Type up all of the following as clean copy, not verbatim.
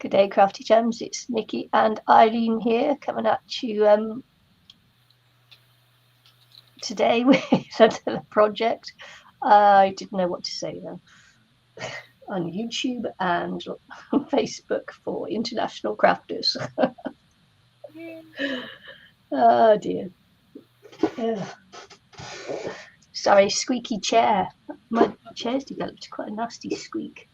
Good day, Crafty Gems. It's Nicky and Ilene here, coming at you today with another project. I didn't know what to say though. On YouTube and Facebook for international crafters. Oh dear. Yeah. Sorry, squeaky chair. My chair's developed quite a nasty squeak.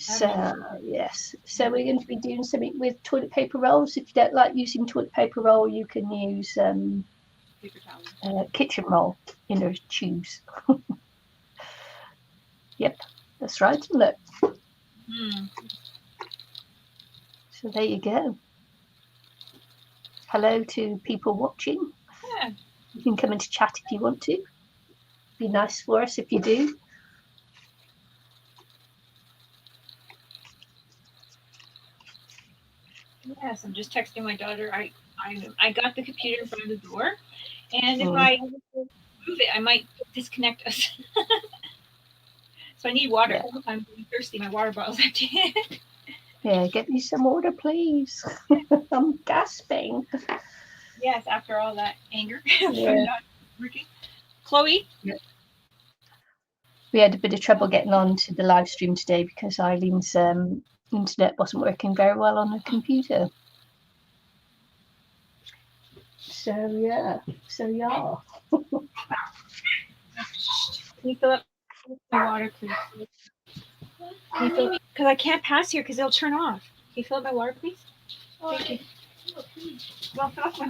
So yes, so we're going to be doing something with toilet paper rolls. If you don't like using toilet paper roll, you can use Paper towel. kitchen roll in those tubes. Yep, that's right, isn't it? So there you go. Hello to people watching. Yeah. You can come into chat if you want to. Be nice for us if you do. Yes, I'm just texting my daughter. I got the computer in front of the door, and if I move it, I might disconnect us. So I need water. Yeah. I'm thirsty. My water bottle's empty. Yeah, get me some water, please. I'm gasping. Yes, after all that anger Yeah. from not working. Chloe? Yeah. We had a bit of trouble getting on to the live stream today because Eileen's internet wasn't working very well on her computer. So yeah. Can you fill up my water, please? Because I can't pass here because it'll turn off. Can you fill up my water, please? Thank you. Well, fill up my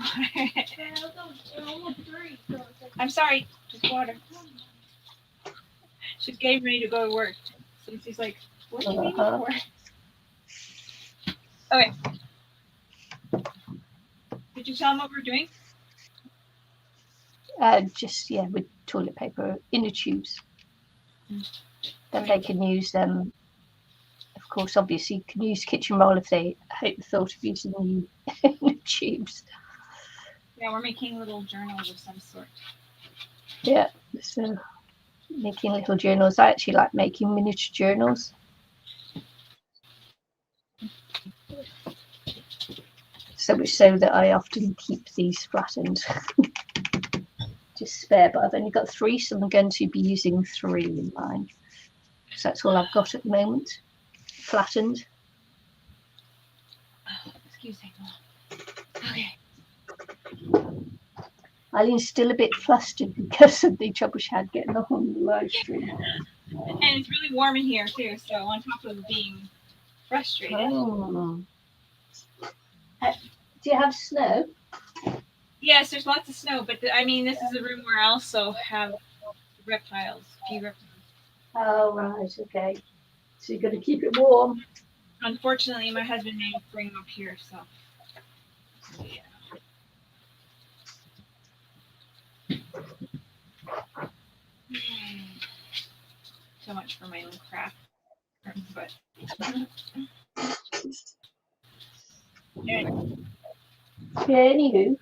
water. I'm sorry. Just water. She's getting ready to go to work. So she's like, what do you need me for? Okay. Did you tell them what we're doing? Just with toilet paper in the tubes that they can use. Of course, obviously, you can use kitchen roll if they hate the thought of using the tubes. Yeah, we're making little journals of some sort. Yeah, so making little journals. I actually like making miniature journals. So much so that I often keep these flattened. Just spare, but I've only got 3, so I'm going to be using 3 in mine. So that's all I've got at the moment, flattened. Oh, excuse me. Okay. Eileen's still a bit flustered because of the trouble she had getting on the live stream. And it's really warm in here too, so on top of being frustrated. Oh. Do you have snow? Yes, there's lots of snow, but I mean, this is a room where I also have reptiles, a few reptiles. Oh, right, okay. So you've got to keep it warm. Unfortunately, my husband made me bring them up here, so yeah. So much for my own craft, but yeah. Anywho.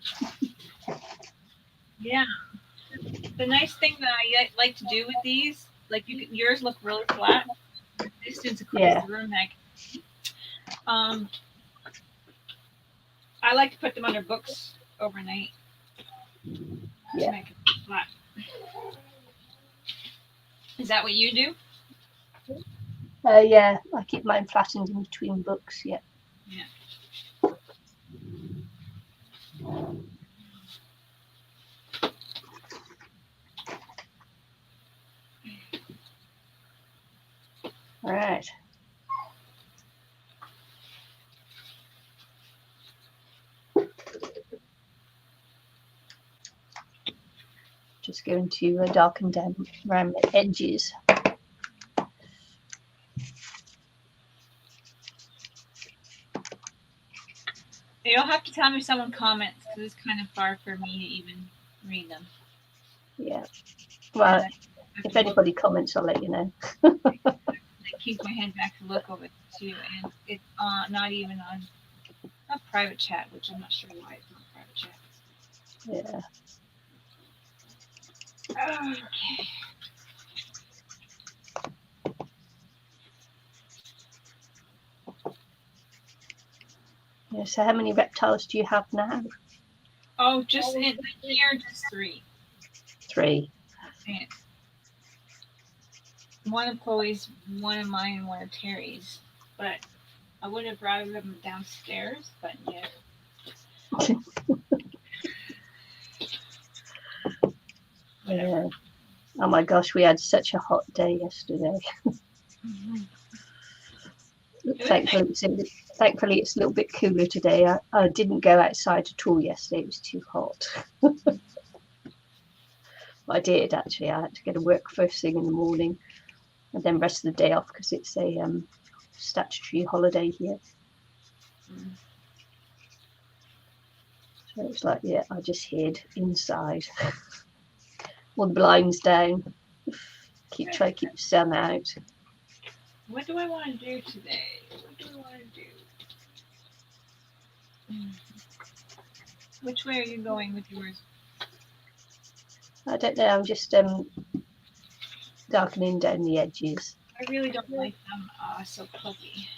Yeah. The nice thing that I like to do with these, like yours look really flat. The distance across the room, I like to put them under books overnight. Yeah. To make it flat. Is that what you do? Yeah, I keep mine flattened in between books. Yeah. Yeah. All right. Just going to darken down around the edges. You don't have to tell me if someone comments because it's kind of far for me to even read them. Yeah. Well, if anybody comments, I'll let you know. I keep my head back to look over it too, and it's not even on a private chat, which I'm not sure why it's not private chat. Yeah. Okay. Yeah, so how many reptiles do you have now? Oh, just in here, just 3. 3. Yeah. One of Chloe's, one of mine, and one of Terry's. But I would have rather them downstairs, but yeah. Yeah. Oh my gosh, we had such a hot day yesterday. Mm-hmm. Thankfully, it's a little bit cooler today. I didn't go outside at all yesterday. It was too hot. I did, actually. I had to go to work first thing in the morning and then rest of the day off because it's a statutory holiday here. Mm. So it was like, yeah, I just hid inside. All the blinds down. Try to keep the sun out. What do I want to do today? What do I want to do? Which way are you going with yours? I don't know. I'm just darkening down the edges. I really don't like them so puggy.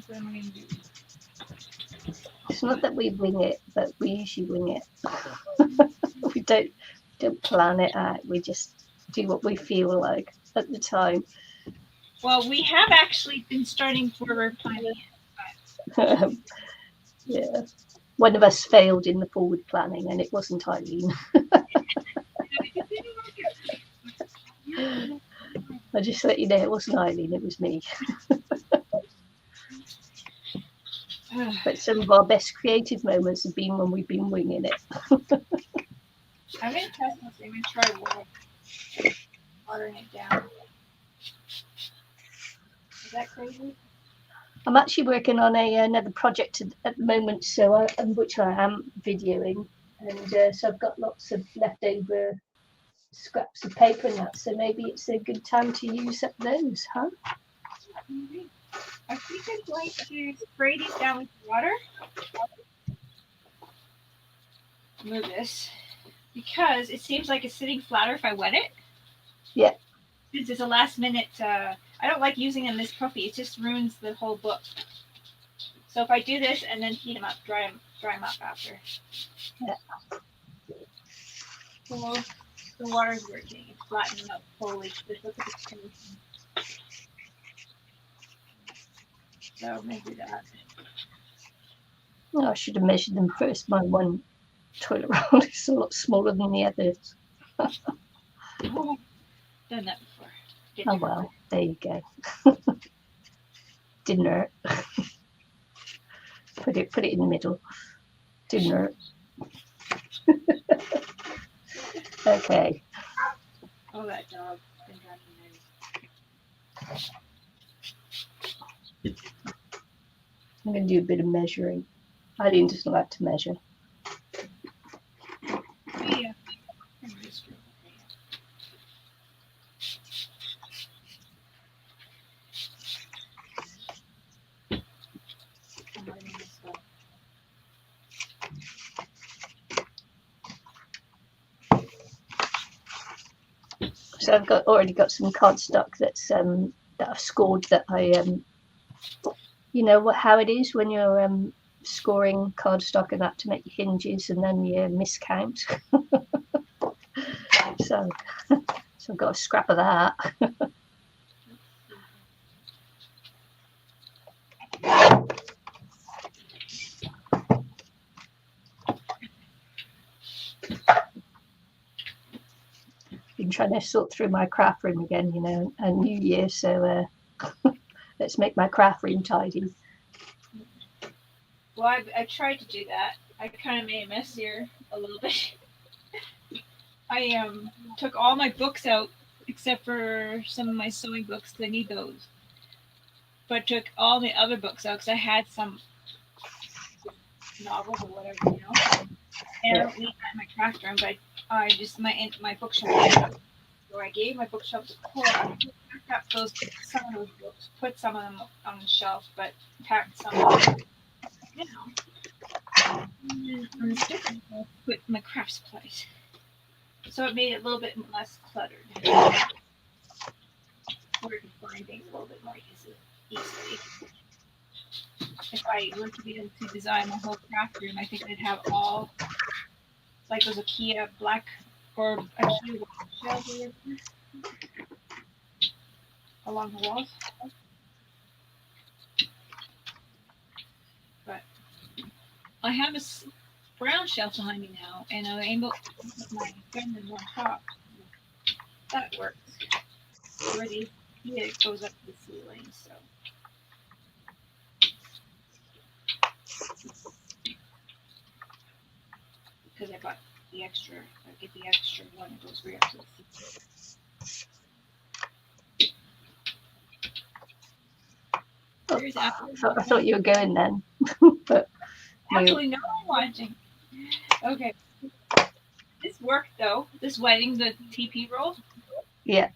What am I going to do? It's not that we wing it, but we usually wing it. We don't plan it out. We just do what we feel like at the time. Well, we have actually been starting forward planning. Yeah. One of us failed in the forward planning, and it wasn't Ilene. I just let you know it wasn't Ilene, it was me. But some of our best creative moments have been when we've been winging it. I'm going to test this. I'm going to try watering it down. Is that crazy? I'm actually working on another project at the moment, which I am videoing, and so I've got lots of leftover scraps of paper and that. So maybe it's a good time to use up those, huh? Mm-hmm. I think I'm going to spray these down with water. Move this because it seems like it's sitting flatter if I wet it. Yeah. Since it's a last minute, I don't like using them this puffy. It just ruins the whole book. So if I do this and then heat them up, dry them up after. Yeah. So the water's working. It's flattening out fully. Just look at the condition. So maybe that. Oh, I should have measured them first. My one toilet roll is a lot smaller than the others. Done that before. Oh well, there you go. Didn't hurt. Put it in the middle. Didn't hurt. Okay. Oh, that dog. I'm going to do a bit of measuring. Eileen doesn't like to measure. Yeah. So I've already got some cardstock that's that I've scored that I you know how it is when you're scoring cardstock and that to make your hinges and then you miscount. so I've got a scrap of that. Been trying to sort through my craft room again, you know, a new year, so let's make my craft room tidy. Well, I tried to do that. I kind of made it messier a little bit. I took all my books out except for some of my sewing books. I need those. But took all the other books out because I had some novels or whatever, you know. And I don't need that in my craft room, but I I just my bookshelf. So I gave my bookshelf to Cora. Packed some of those books, put some of them on the shelf, but packed some of them down. And on the second shelf, put my craft supplies. So it made it a little bit less cluttered. Where to find things a little bit more easily. If I were to be able to design my whole craft room, I think I'd have all like those IKEA black or IKEA shelves along the walls. But I have a brown shelf behind me now, and I'm able to put my fenders on top. That works. Already, yeah, it goes up to the ceiling, so. Because I got the extra, I get the extra one that goes right up to the ceiling. I thought you were going then. But absolutely no one watching. Okay. This worked though. This wetting the TP roll. Yeah.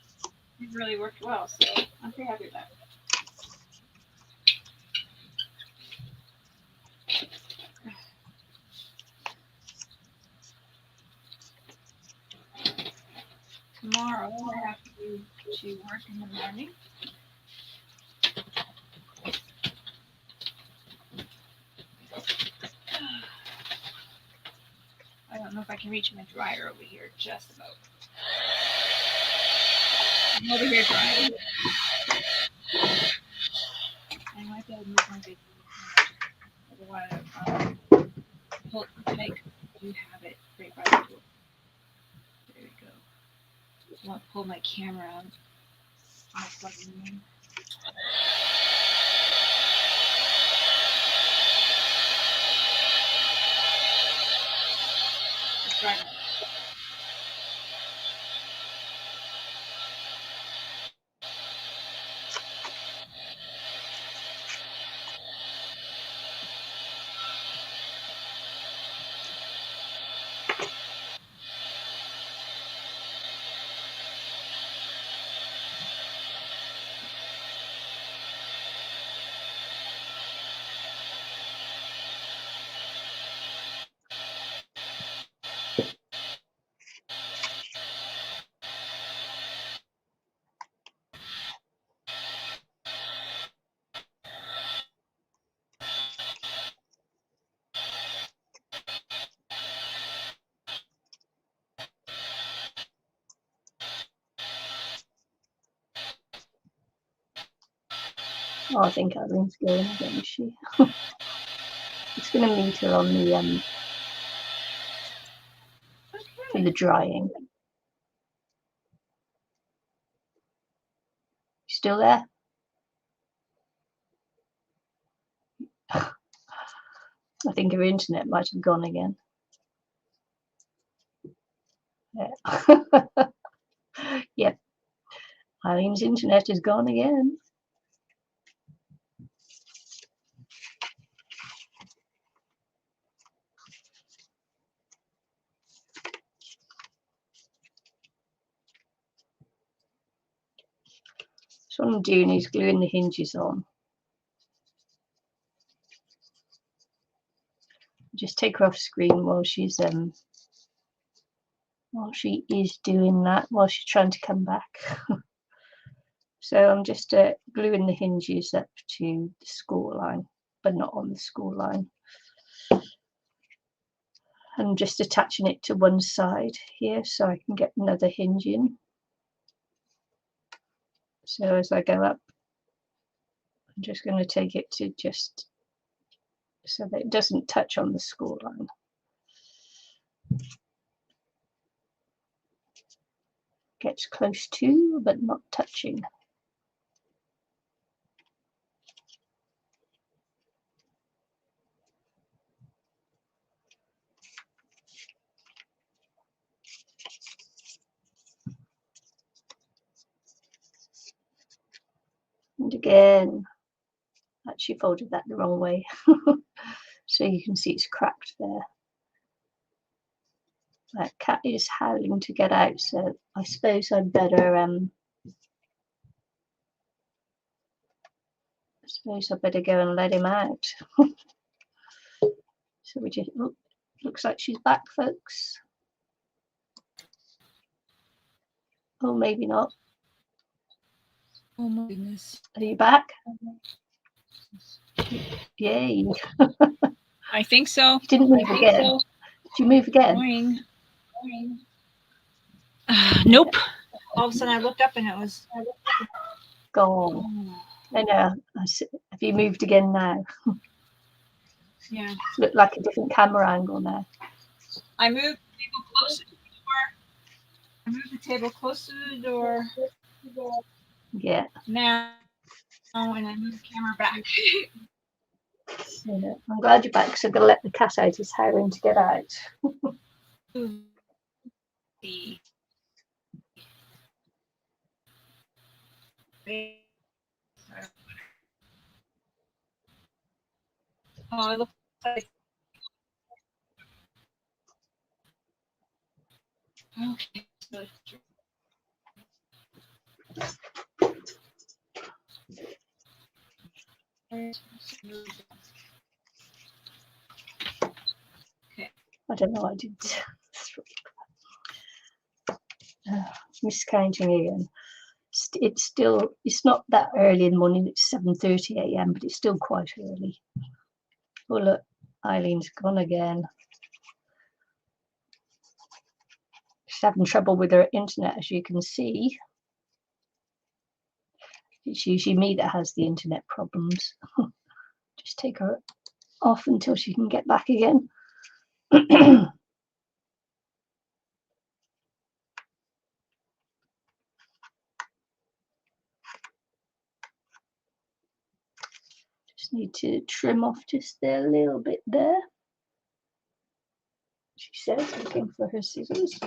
It really worked well, so I'm pretty happy with that. Tomorrow I have to work in the morning. I don't know if I can reach my dryer over here just about. I'm over here drying. I might be able to move my video. I want to pull make you have it right by the door. There we go. I want to pull my camera out. Right. Oh, I think Irene's going again, is she? It's going to meet her on the for the drying. Still there? I think her internet might have gone again. Yeah. Yep. Eileen's internet is gone again. So what I'm doing is gluing the hinges on. Just take her off screen while she is doing that, while she's trying to come back. So I'm just gluing the hinges up to the score line, but not on the score line. I'm just attaching it to one side here so I can get another hinge in. So as I go up, I'm just going to take it to just so that it doesn't touch on the score line. Gets close to, but not touching. And again, actually folded that the wrong way. So you can see it's cracked there. That cat is howling to get out, so I suppose I'd better go and let him out. So we just looks like she's back, folks. Oh, maybe not. Oh my goodness. Are you back? Yay. I think so. You didn't move again. So. Did you move again? Morning. Nope. All of a sudden I looked up and it was gone. I know. Have you moved again now? Yeah. Look like a different camera angle now. I moved the table closer to the door. I moved the table closer to the door. Yeah. Now, and I moved the camera back. Yeah. I'm glad you're back because I'm going to let the cat out. He's howling to get out. Oh, it looks like. Okay. I don't know. I did. Miscounting again. It's not that early in the morning. It's 7:30 a.m. but it's still quite early. Oh look, Eileen's gone again. She's having trouble with her internet, as you can see. It's usually me that has the internet problems. Just take her off until she can get back again. Just need to trim off just there a little bit there. She says, looking for her scissors.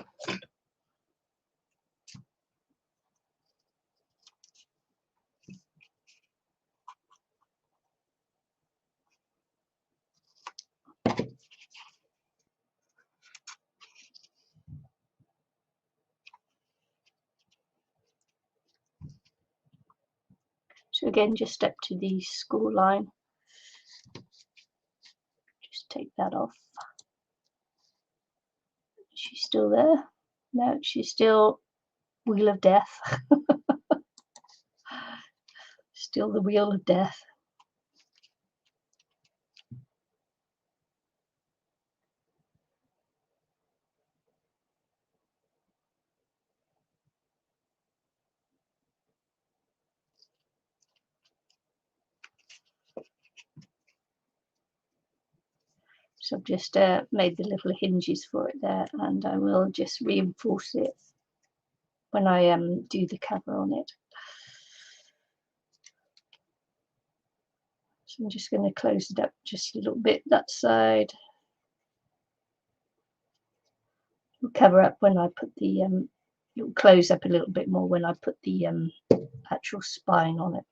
So again, just step to the score line. Just take that off. She's still there? No, she's still Wheel of Death. Still the Wheel of Death. So I've just made the little hinges for it there, and I will just reinforce it when I do the cover on it. So I'm just going to close it up just a little bit that side. It'll cover up when I put the it'll close up a little bit more when I put the actual spine on it.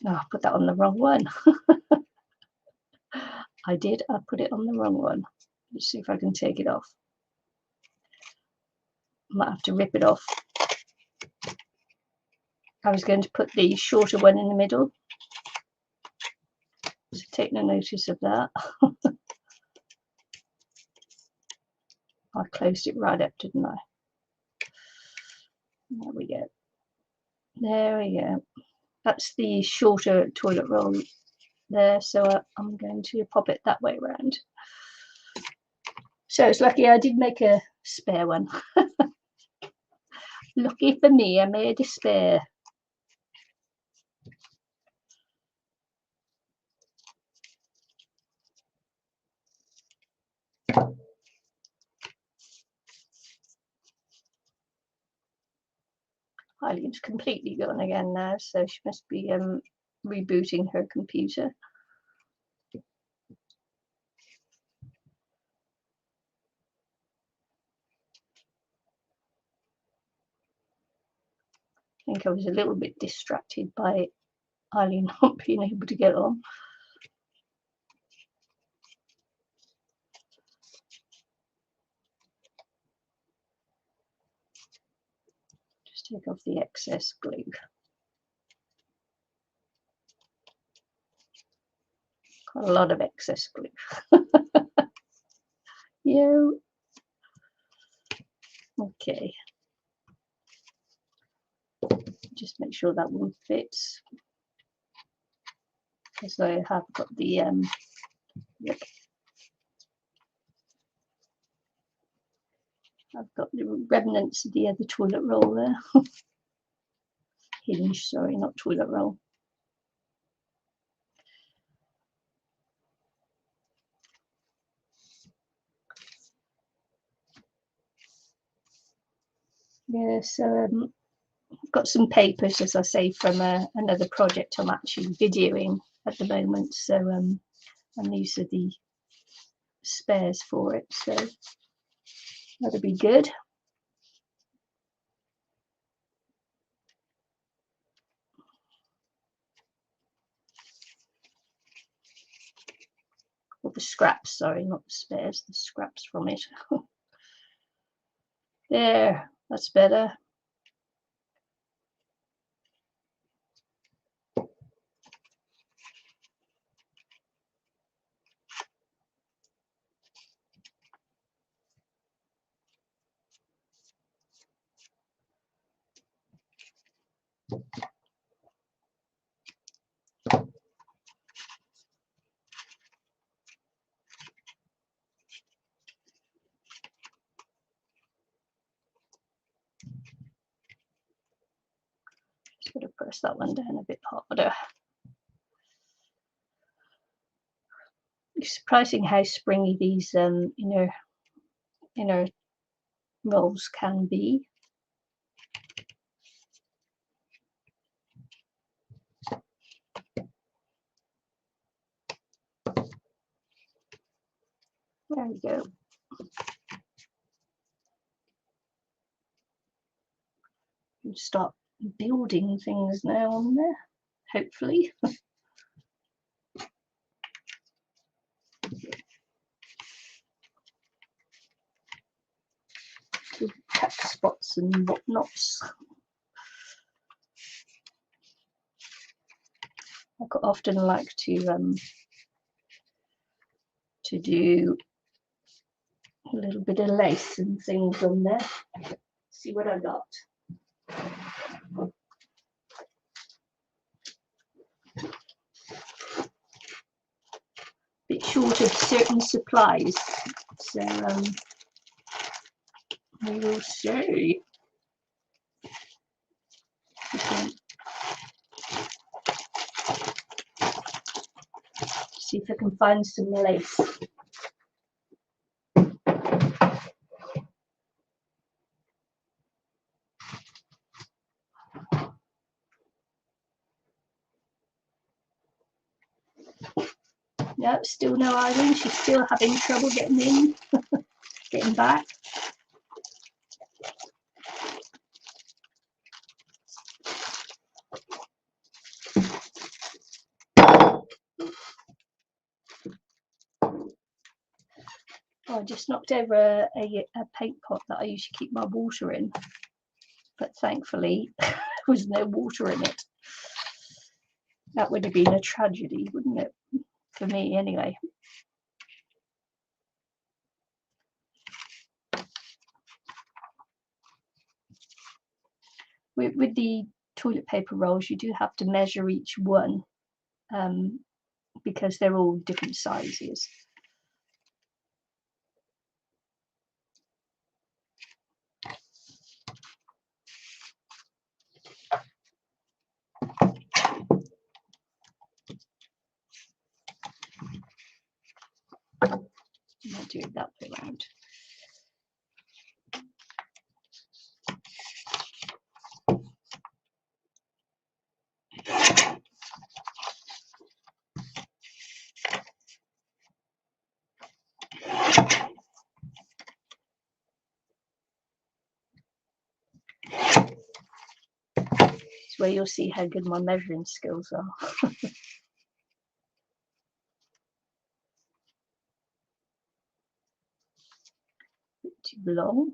Oh, I put that on the wrong one. I put it on the wrong one. Let's see if I can take it off. I might have to rip it off. I was going to put the shorter one in the middle. So take no notice of that. I closed it right up, didn't I? There we go. There we go. That's the shorter toilet roll there, so I'm going to pop it that way around. So it's lucky I did make a spare one. Lucky for me, I made a spare. Eileen's completely gone again now, so she must be rebooting her computer. I think I was a little bit distracted by Eileen not being able to get on. Just take off the excess glue. Quite a lot of excess glue. Yeah. Okay. Just make sure that one fits. Because I have got the yep. I've got the remnants of the other toilet roll there. Hinge, sorry, not toilet roll. Yeah, so I've got some papers, as I say, from another project I'm actually videoing at the moment. So, and these are the spares for it. So that'll be good. Or the scraps, sorry, not the spares, the scraps from it. There, that's better. Just got to press that one down a bit harder. It's surprising how springy these inner rolls can be. There we go. And start building things now on there, hopefully. Tuck spots and whatnots. I often like to do a little bit of lace and things on there. See what I got. Bit short of certain supplies, so we will see. See if I can find some lace. No, still no Eileen. She's still having trouble getting in, getting back. Oh, I just knocked over a paint pot that I usually keep my water in, but thankfully there was no water in it. That would have been a tragedy, wouldn't it? For me, anyway. With the toilet paper rolls, you do have to measure each one because they're all different sizes. I'll do it that way around. where you'll see how good my measuring skills are. Too long.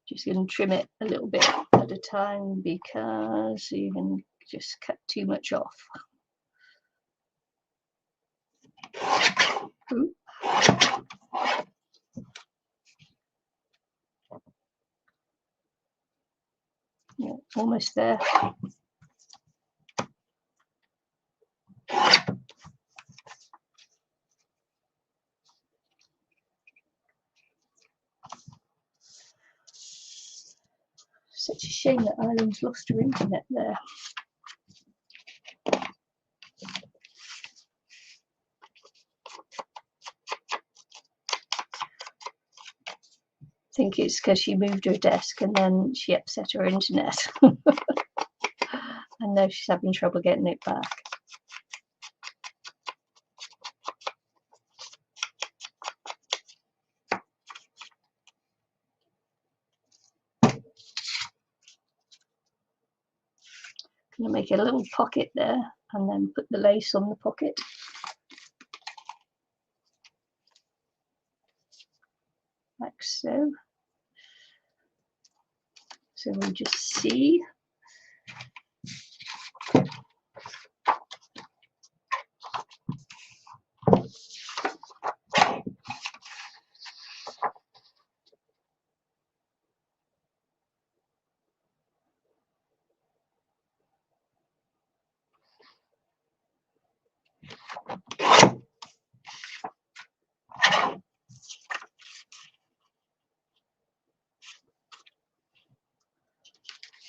Just going to trim it a little bit at a time because you can just cut too much off. Ooh. Yeah, almost there. Such a shame that Ireland's lost her internet there. I think it's because she moved her desk and then she upset her internet. And now she's having trouble getting it back. I'm going to make a little pocket there and then put the lace on the pocket. Like so. So we'll just see.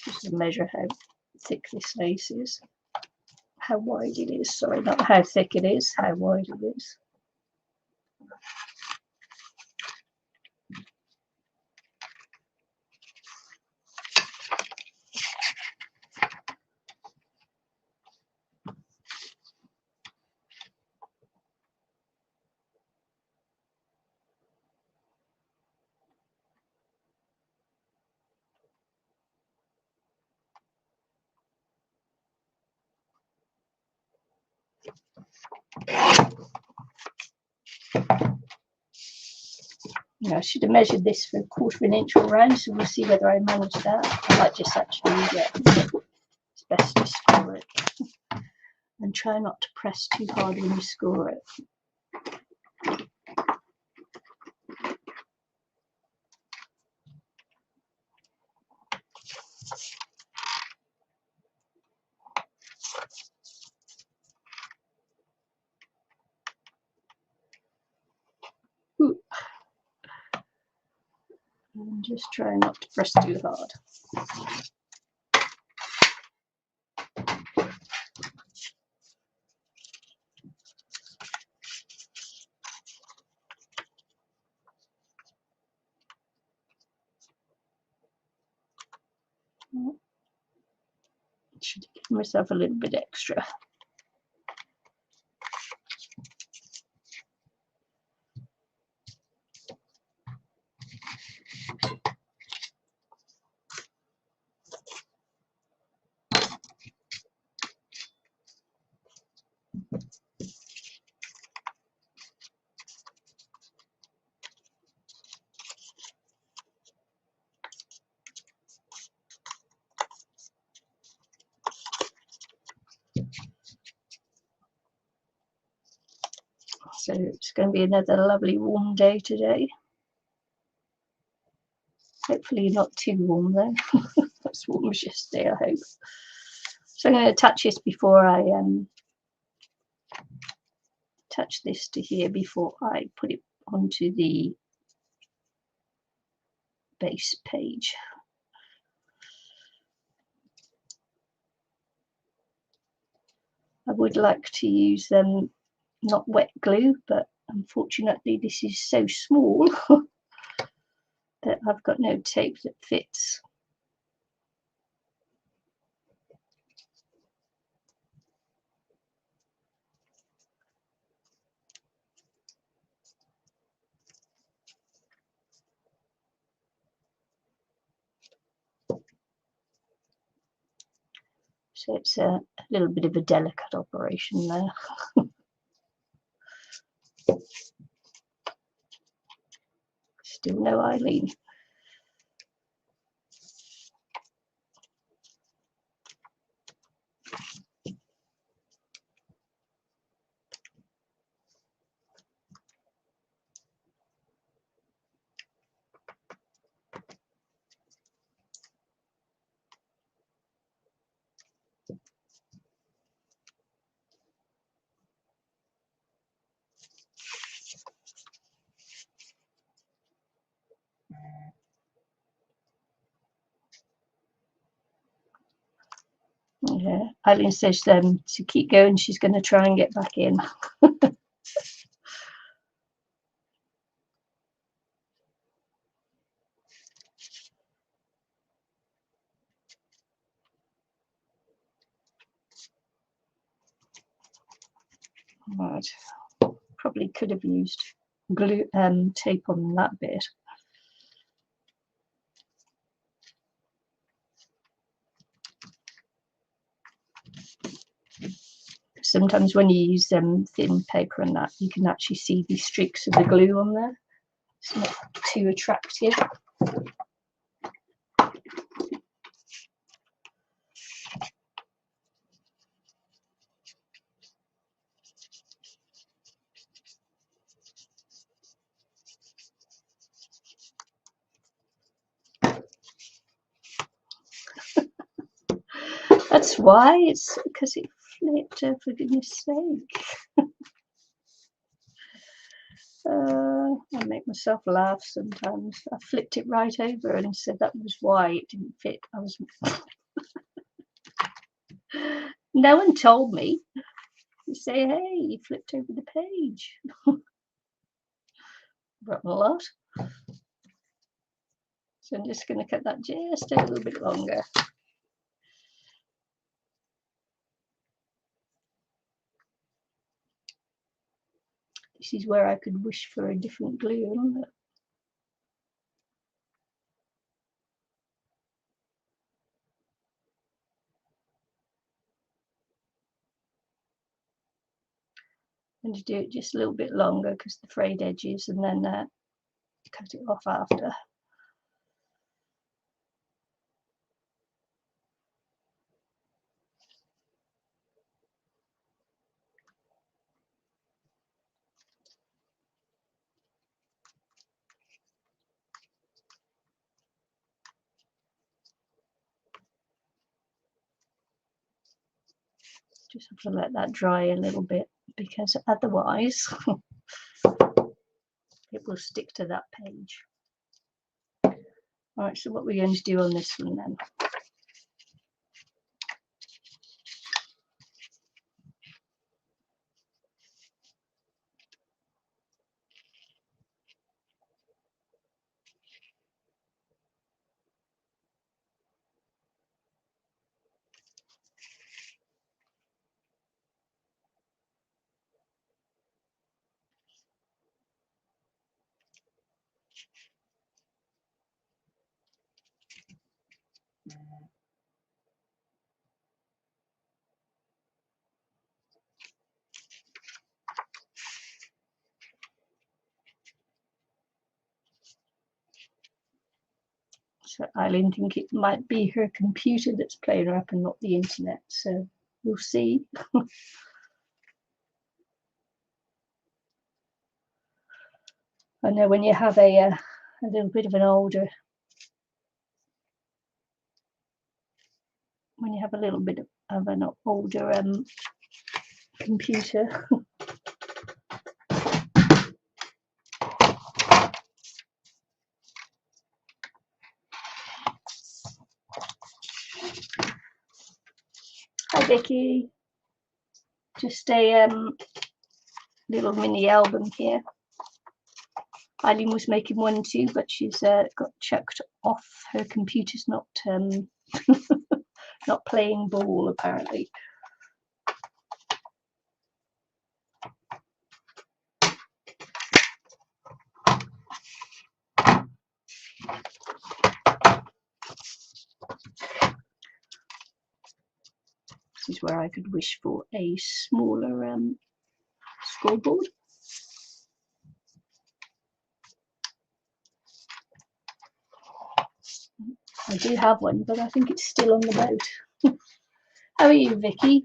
Just to measure how thick this lace is. How wide it is, sorry, not how thick it is, how wide it is. I should have measured this for 1/4 inch all round, so we'll see whether I manage that. I might just actually, it's best to score it. And try not to press too hard when you score it. Ooh. And just try not to press too hard. Should give myself a little bit extra. So it's going to be another lovely warm day today. Hopefully not too warm though. Not as warm as yesterday, I hope. So I'm going to attach this before I attach this to here before I put it onto the base page. I would like to use not wet glue, but unfortunately this is so small that I've got no tape that fits. So it's a little bit of a delicate operation there. Still no Ilene. Yeah, Ilene says to keep going. She's going to try and get back in. Right. Probably could have used glue tape on that bit. Sometimes when you use thin paper and that, you can actually see the streaks of the glue on there. It's not too attractive. That's why, it's because it flipped, oh, for goodness sake. I make myself laugh sometimes. I flipped it right over and said that was why it didn't fit. I was no one told me. You say, hey, you flipped over the page. Brought a lot. So I'm just going to cut that just a little bit longer. This is where I could wish for a different glue. And to do it just a little bit longer because the frayed edges, and then cut it off after. Just have to let that dry a little bit, because otherwise it will stick to that page. All right, so what we're going to do on this one then. So Ilene think it might be her computer that's playing her up and not the internet. So we'll see. I know when you have a little bit of an older, when you have a little bit of an older computer. Hi Vicky, just a little mini album here. Ilene was making one too, but she's got chucked off. Her computer's not not playing ball apparently. This is where I could wish for a smaller scoreboard. I do have one, but I think it's still on the boat. How are you, Vicky?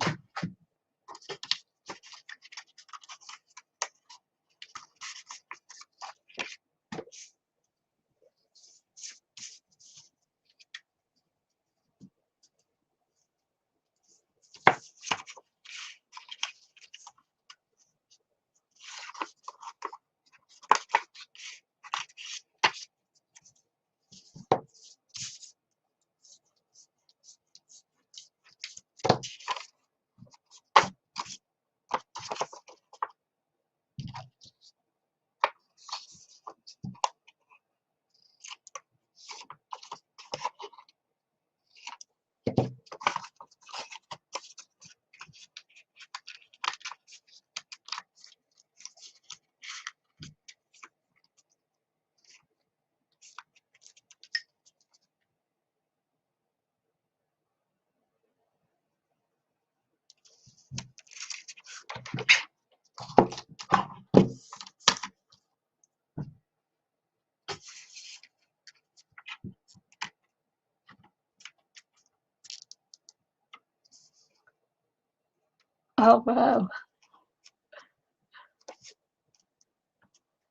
Oh wow.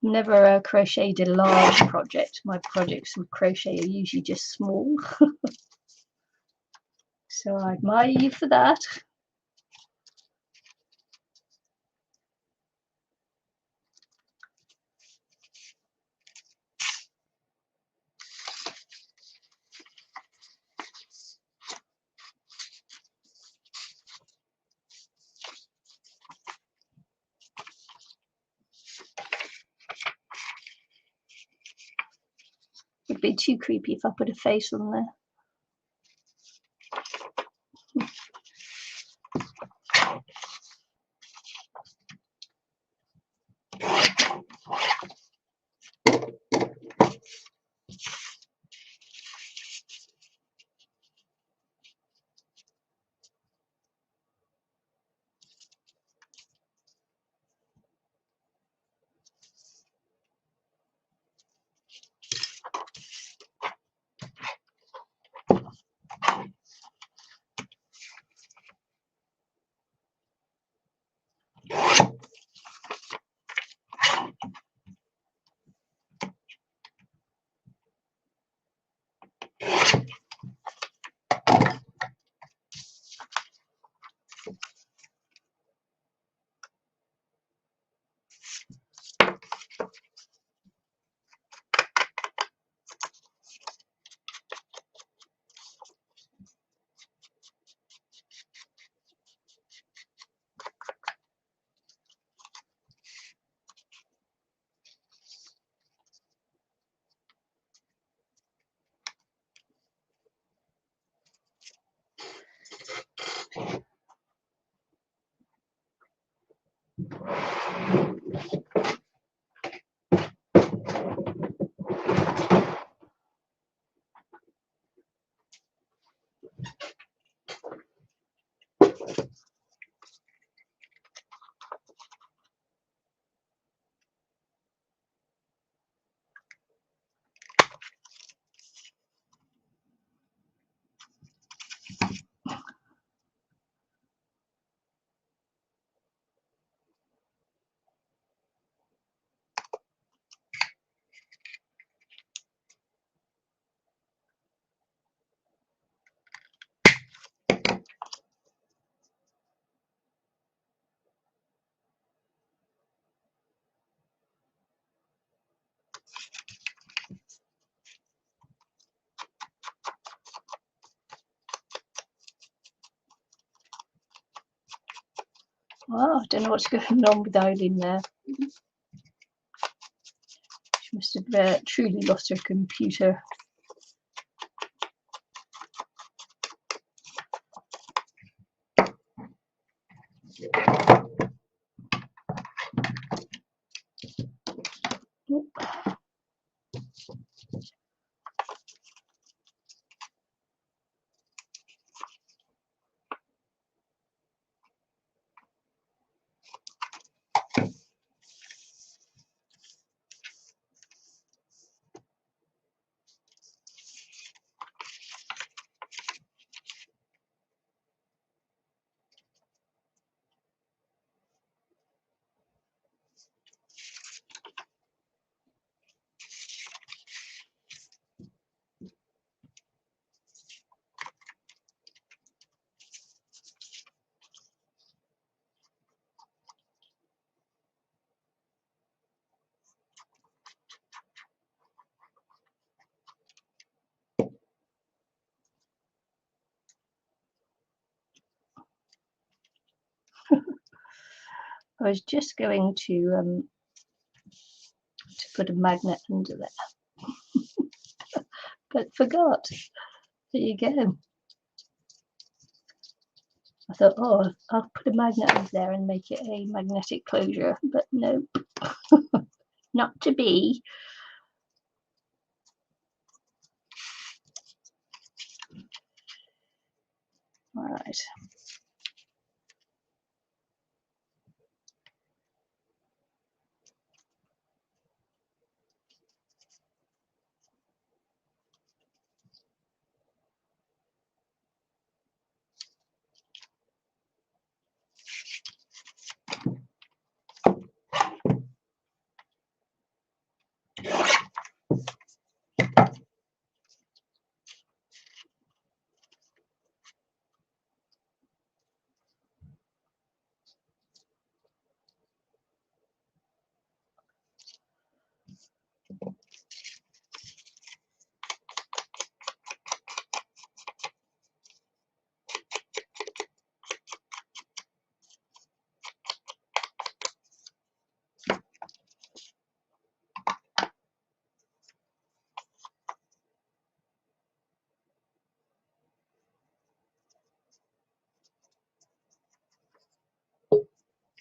Never crocheted a large project. My projects with crochet are usually just small. So I admire you for that. It'd be too creepy if I put a face on there. Oh, I don't know what's going on with Eileen there. She must have truly lost her computer. I was just going to put a magnet under there, but forgot. There you go. I thought, oh, I'll put a magnet over there and make it a magnetic closure, but no, not to be. All right.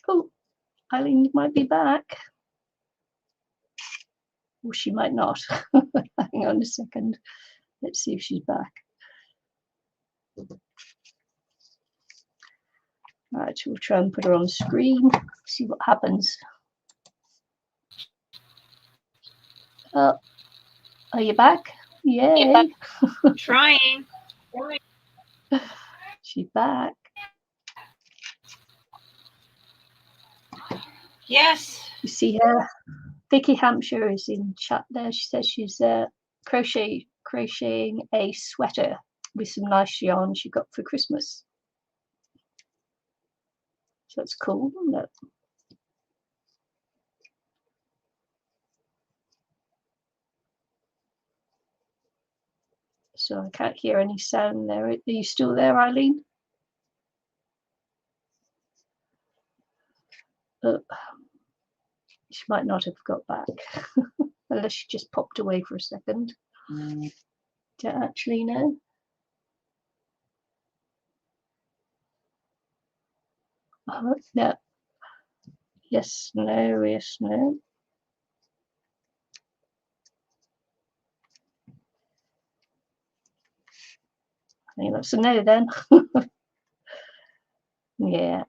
Oh, Ilene might be back. Or she might not. Hang on a second. Let's see if she's back. Right, we'll try and put her on screen, see what happens. Oh, are you back? Yay. Trying. She's back. Yes. You see her? Vicky Hampshire is in chat there. She says she's crocheting a sweater with some nice yarn she got for Christmas. So that's cool, isn't it? So I can't hear any sound there. Are you still there, Ilene? She might not have got back, unless she just popped away for a second. Don't actually know. Oh, no. Yes, no, yes, no. I think that's a no then. Yeah.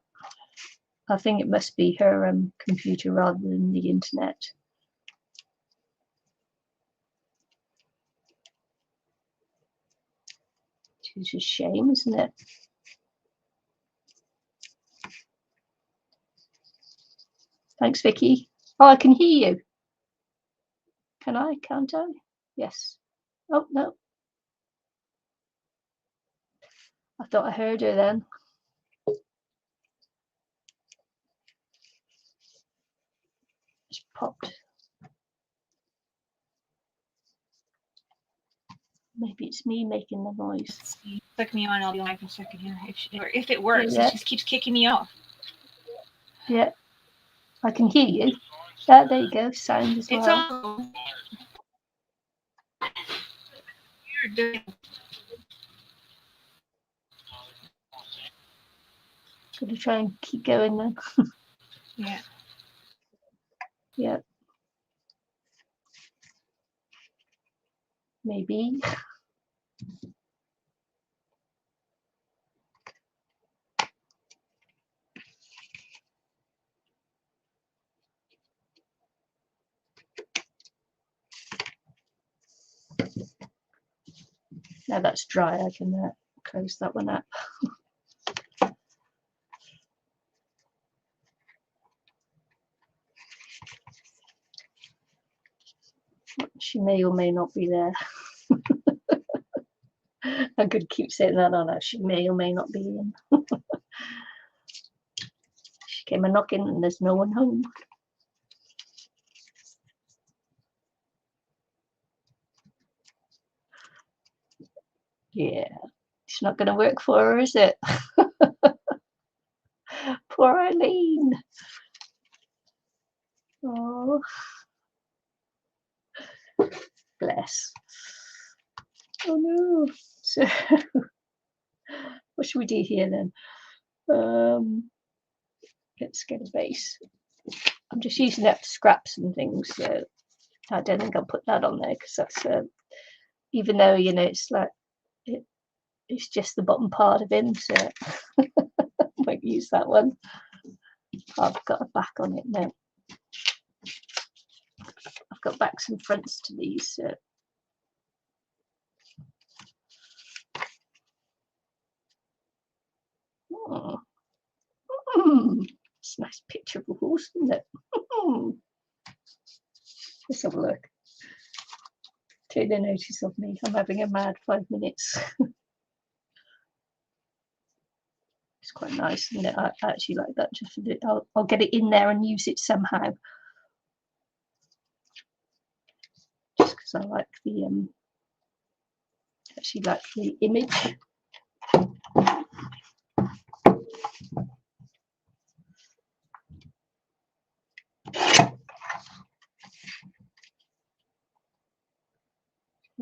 I think it must be her computer rather than the internet. Which is a shame, isn't it? Thanks, Vicky. Oh, I can hear you. Can I? Can't I? Yes. Oh, no. I thought I heard her then. Just popped. Maybe it's me making the noise. Click me on. I'll be on for a second here. If it works, Yeah. It just keeps kicking me off. Yeah, I can hear you. There you go. Sound as well. It's all. You're doing. Gonna try and keep going then. Yeah. Yeah. Maybe. Now that's dry, I can close that one up. She may or may not be there. I could keep saying that on her. She may or may not be in. She came a knocking and there's no one home. Yeah, it's not going to work for her, is it? Poor Ilene. Oh, bless. Oh no. So what should we do here then? Let's get a base. I'm just using up scraps and things, so I don't think I'll put that on there because that's even though it's like it's just the bottom part of him, so I won't use that one. I've got a back on it now. I've got backs and fronts to these, so it's a nice picture of a horse, isn't it? Let's have a look. Take no notice of me. I'm having a mad 5 minutes. It's quite nice, isn't it? I actually like that. Just I'll get it in there and use it somehow. Just because I like the actually like the image.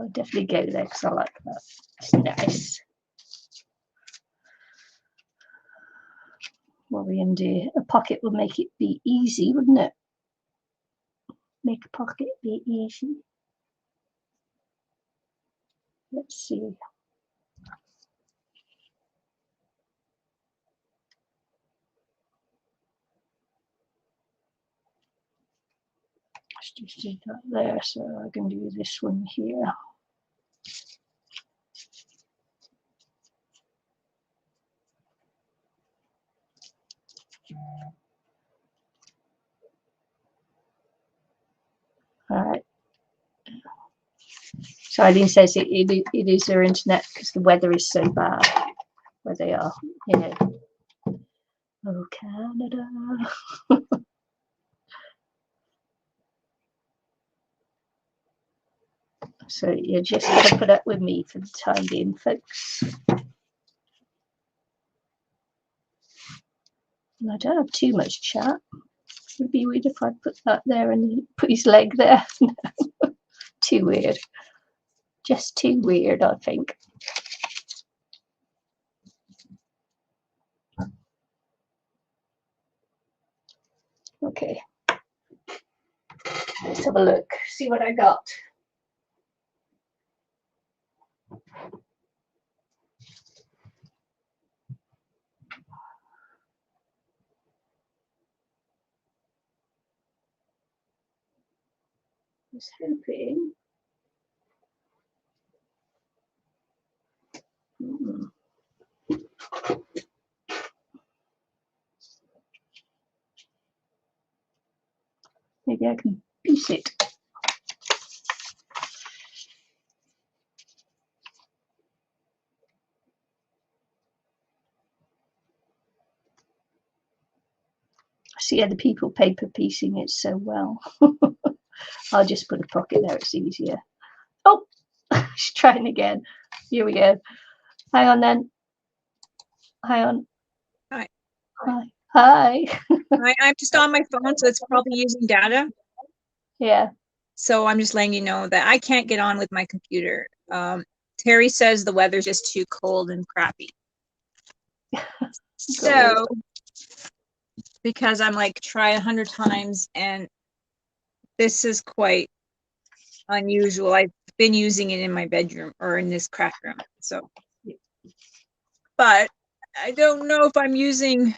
I'll definitely go there because I like that. It's nice. What we can do, a pocket would make it be easy, wouldn't it? Make a pocket be easy. Let's see. Let's just do that there, so I can do this one here. All right. So Eileen says it is her internet because the weather is so bad where they are. Oh, Canada. So you're just going to put up with me for the time being, folks. And I don't have too much chat. It would be weird if I put that there and put his leg there. Too weird. Just too weird, I think. Okay. Let's have a look. See what I got. I was hoping. Maybe I can piece it. I see other people paper piecing it so well. I'll just put a pocket there, it's easier. Oh, she's trying again. Here we go. Hang on then. Hang on. Hi. Hi. Hi. I'm just on my phone, so it's probably using data. Yeah. So I'm just letting you know that I can't get on with my computer. Terry says the weather's just too cold and crappy. So, because I'm like, try 100 times, and this is quite unusual. I've been using it in my bedroom or in this craft room. So, but I don't know if I'm using,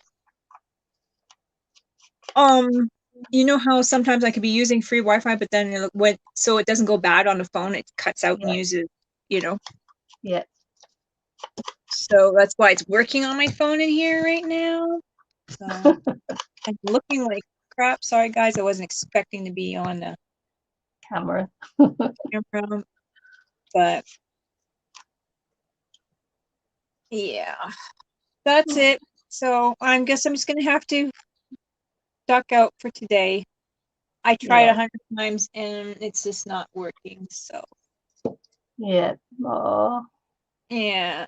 you know how sometimes I could be using free Wi-Fi, but then so it doesn't go bad on the phone, it cuts out and uses, Yeah. So that's why it's working on my phone in here right now. So I'm looking like crap. Sorry guys, I wasn't expecting to be on the Camera. camera, but yeah, that's it. So I guess I'm just gonna have to duck out for today. I tried 100 times and it's just not working. So yeah. Aww. yeah.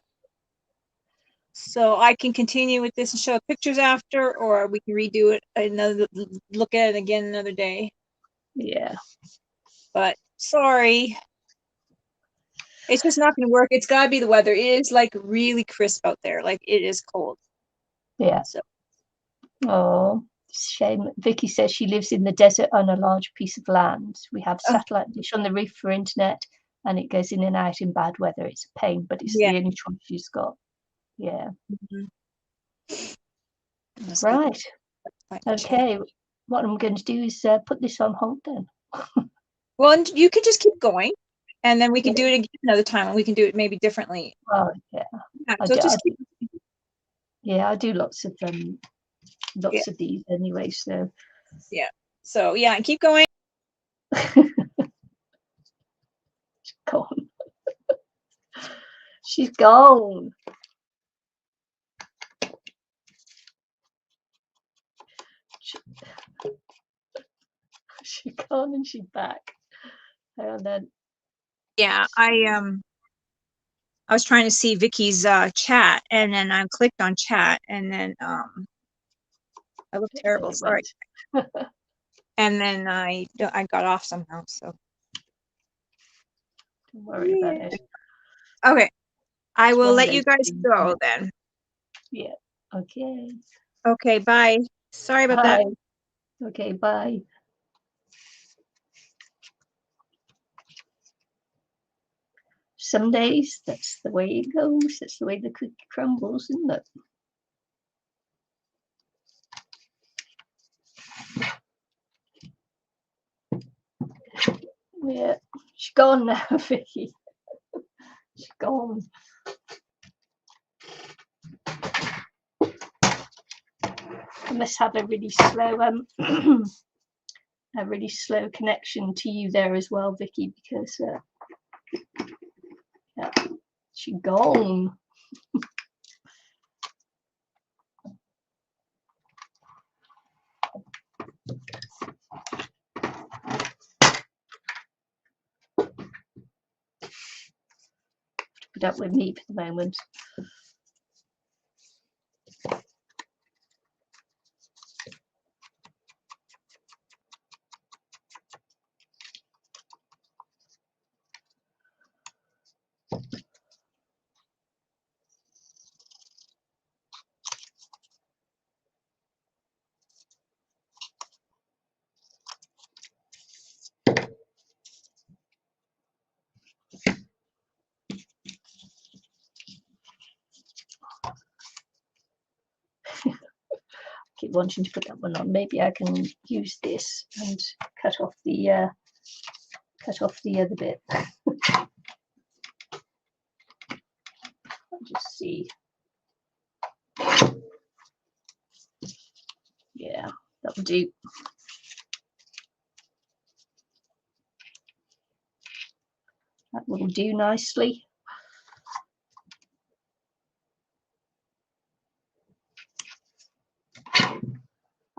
So I can continue with this and show pictures after, or we can redo it another, look at it again another day. Yeah. But sorry, it's just not going to work. It's got to be the weather. It is like really crisp out there. Like it is cold. Yeah. So Oh, shame. Vicky says she lives in the desert on a large piece of land. We have satellite dish on the roof for internet, and it goes in and out in bad weather. It's a pain, but it's yeah. the only choice she's got. Yeah. Right. Right. Okay. What I'm going to do is put this on hold then. Well, and you can just keep going, and then we can do it again another time, and we can do it maybe differently. Oh, yeah. So just keep. Yeah, I do lots of these anyway. So Yeah. So yeah, and keep going. she's gone. She's gone. She's gone and she's back. And then Yeah, I was trying to see Vicky's chat, and then I clicked on chat, and then I look terrible. Sorry. And then I got off somehow. So don't worry about it. Okay, I will let you guys things, go then. Yeah. Okay. Okay, bye. Sorry about that. Okay, bye. Some days that's the way it goes. That's the way the cookie crumbles, isn't it? Yeah, she's gone now, Vicky. She's gone. I must have a really slow a really slow connection to you there as well, Vicky, because yeah, she's gone. Put up with me for the moment. Keep wanting to put that one on. Maybe I can use this and cut off the other bit. I'll just see. Yeah, that'll do. That will do nicely.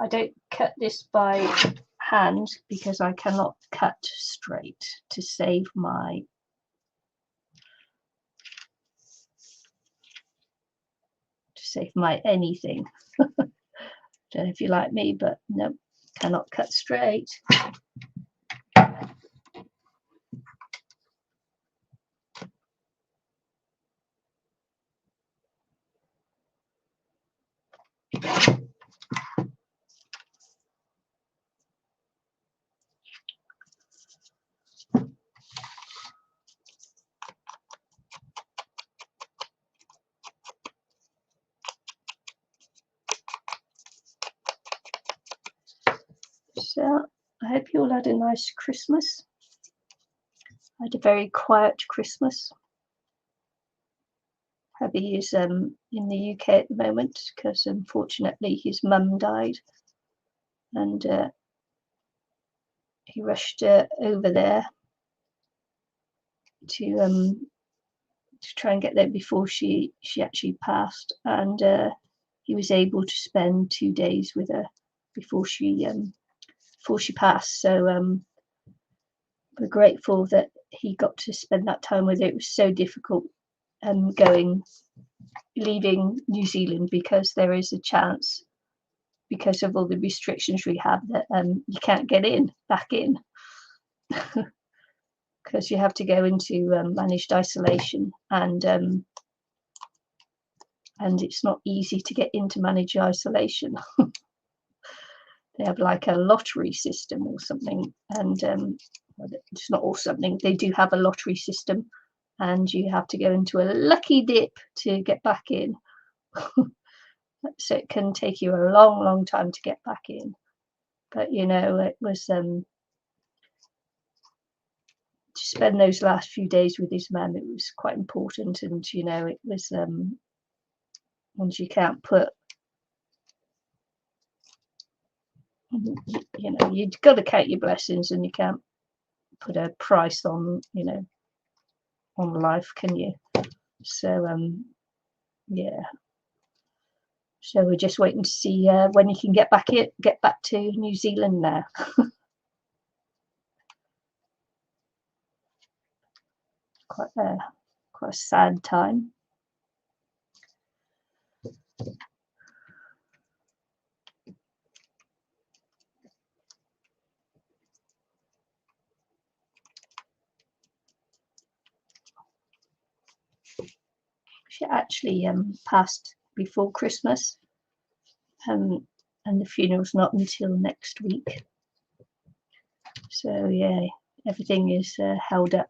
I don't cut this by hand because I cannot cut straight to save my anything. Don't know if you like me, but no, cannot cut straight. So I hope you all had a nice Christmas. I had a very quiet Christmas. Hubby is in the UK at the moment because unfortunately his mum died, and he rushed over there to try and get there before she actually passed, and he was able to spend 2 days with her before she passed. So we're grateful that he got to spend that time with her. It was so difficult going leaving New Zealand, because there is a chance, because of all the restrictions we have, that you can't get back in, because you have to go into managed isolation, and it's not easy to get into managed isolation. They have like a lottery system or something, and it's not all something. They do have a lottery system, and you have to go into a lucky dip to get back in. So it can take you a long, long time to get back in. But you know, it was to spend those last few days with his mum. It was quite important, and you know, it was once you can't put, you know, you've got to count your blessings, and you can't put a price on, you know, on life, can you? So yeah. So we're just waiting to see when he can get back to New Zealand now. Quite a sad time. She actually passed before Christmas, and the funeral's not until next week. So yeah, everything is held up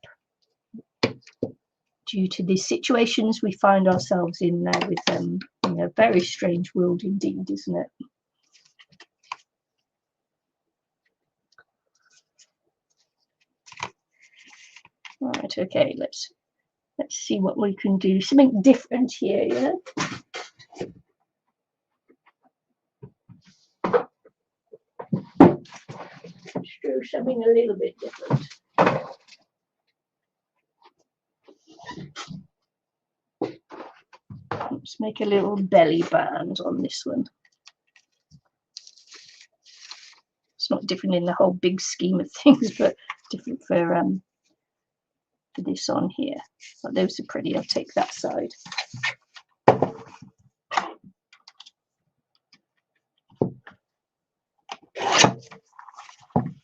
due to the situations we find ourselves in now with you know, very strange world indeed, isn't it? Right, okay, let's see what we can do. Something different here, you know. Let's do something a little bit different. Let's make a little belly band on this one. It's not different in the whole big scheme of things, but different for this on here. But those are pretty. I'll take that side.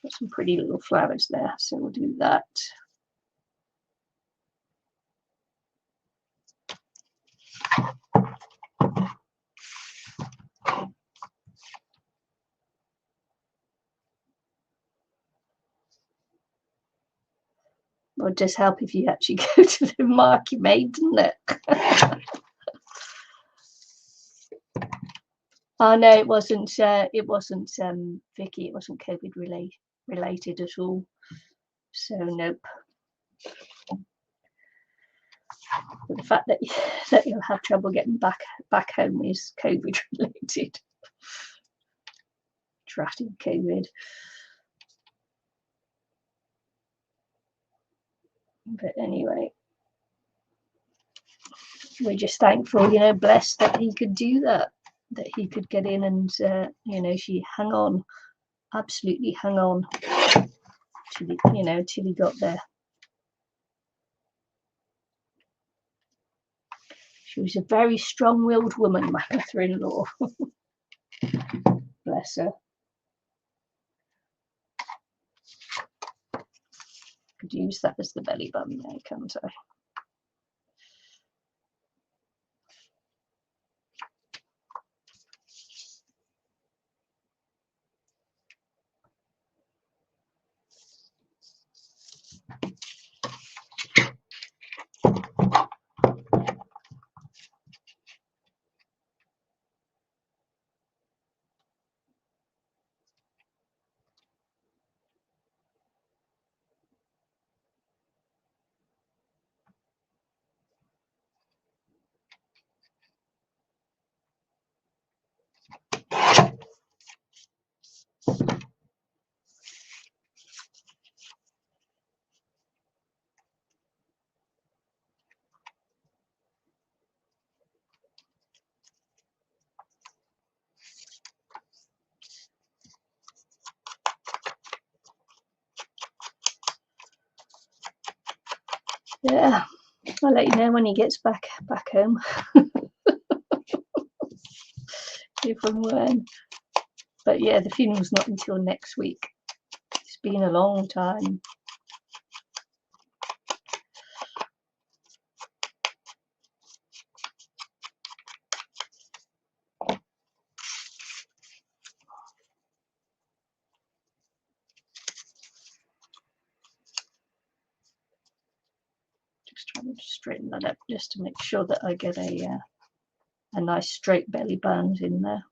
Got some pretty little flowers there, so we'll do that. It would just help if you actually go to the mark you made, didn't it? Oh no, it wasn't Vicky. It wasn't COVID related at all. So nope. But the fact that you'll have trouble getting back home is COVID related. Dratted COVID. But anyway, we're just thankful, you know, blessed that he could do that he could get in, and you know, she hung on, absolutely hung on till he got there. She was a very strong-willed woman, my mother-in-law. Bless her. Could use that as the belly button there, can't I? Yeah, I'll let you know when he gets back home. if and when. But yeah, the funeral's not until next week. It's been a long time. Just trying to straighten that up just to make sure that I get a nice straight belly band in there.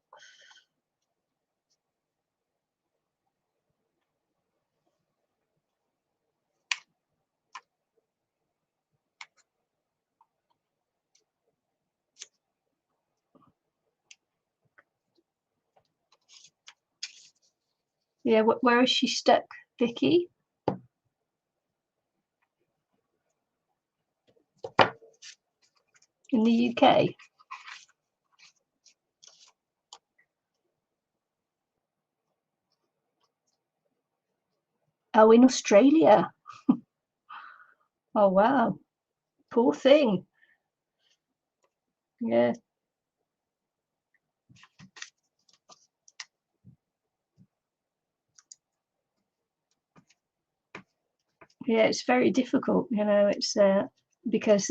Yeah, where is she stuck, Vicky? In the UK? Oh, in Australia. Oh, wow. Poor thing. Yeah. Yeah, it's very difficult, you know, it's because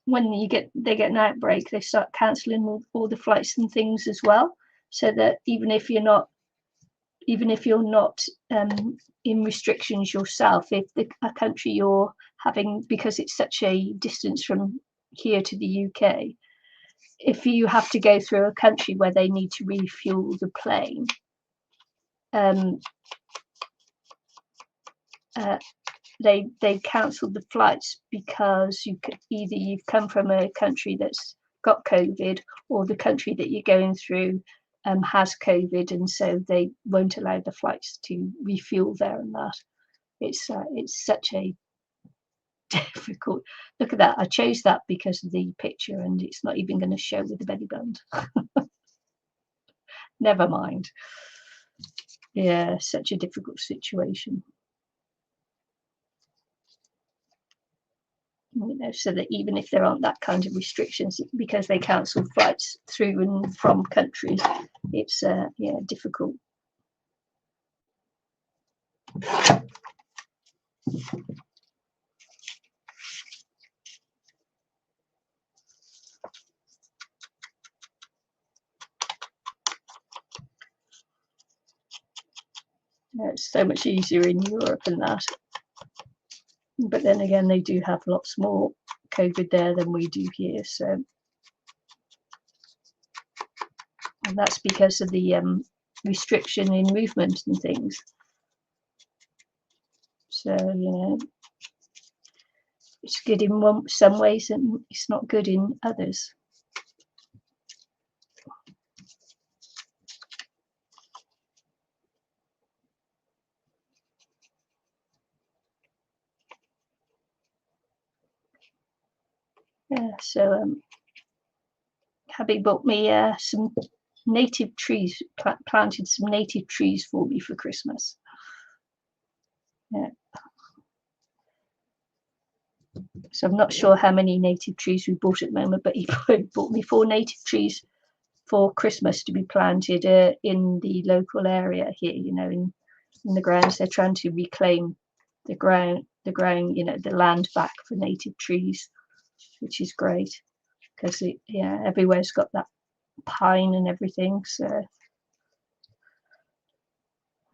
when they get an outbreak, they start cancelling all the flights and things as well. So that even if you're not in restrictions yourself, if a country you're having, because it's such a distance from here to the UK, if you have to go through a country where they need to refuel the plane, they cancel the flights because either you've come from a country that's got COVID, or the country that you're going through has COVID, and so they won't allow the flights to refuel there and that. It's such a difficult. Look at that. I chose that because of the picture, and it's not even going to show with the belly band. Never mind. Yeah, such a difficult situation. You know, so that even if there aren't that kind of restrictions, because they cancel flights through and from countries, it's yeah, difficult. Yeah, it's so much easier in Europe and that, but then again, they do have lots more COVID there than we do here, so, and that's because of the restriction in movement and things. So, you know, it's good in some ways and it's not good in others. Yeah, so Hubby bought me some native trees, planted some native trees for me for Christmas. Yeah. So I'm not sure how many native trees we bought at the moment, but he bought me 4 native trees for Christmas to be planted in the local area here, you know, in the grounds. They're trying to reclaim the ground, you know, the land back for native trees, which is great because yeah, everywhere's got that pine and everything. So,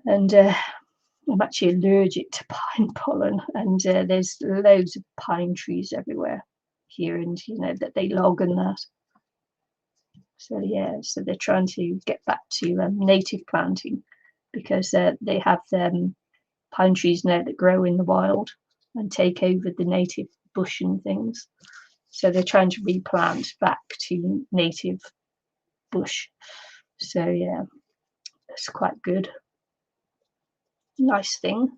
and I'm actually allergic to pine pollen, and there's loads of pine trees everywhere here, and you know that they log and that. So yeah, so they're trying to get back to native planting because they have pine trees now that grow in the wild and take over the native bush and things. So they're trying to replant back to native bush. So yeah, that's quite good. Nice thing.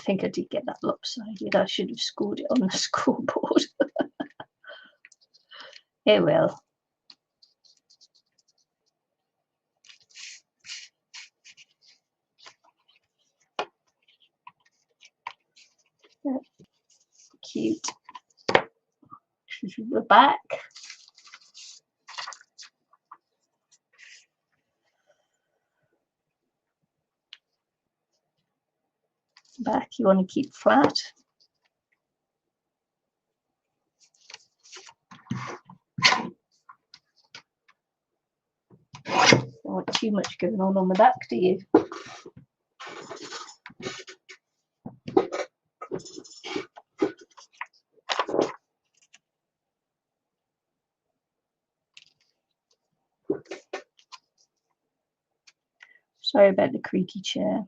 think I did get that lopsided. I should have scored it on the scoreboard. It will. Yeah. Cute. The back. Back you want to keep flat. Don't want too much going on the back, do you? Sorry about the creaky chair.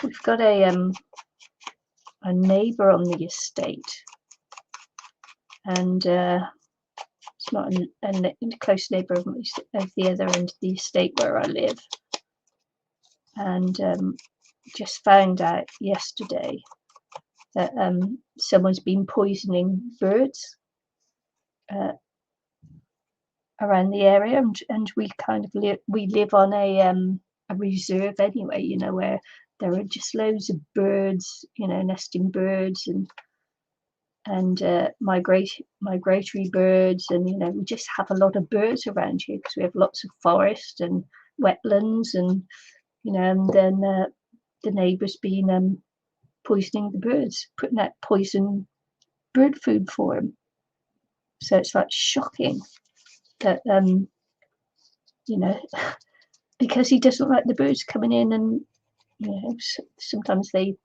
We've got a neighbour on the estate, and it's not a close neighbour of the other end of the estate where I live, and just found out yesterday that someone's been poisoning birds around the area, and we kind of live on a reserve anyway, you know, where there are just loads of birds, you know, nesting birds and migratory birds, and you know, we just have a lot of birds around here because we have lots of forest and wetlands, and you know, and then the neighbours been poisoning the birds, putting out poison bird food for them. So it's like shocking that you know, because he doesn't like the birds coming in, and you know, sometimes they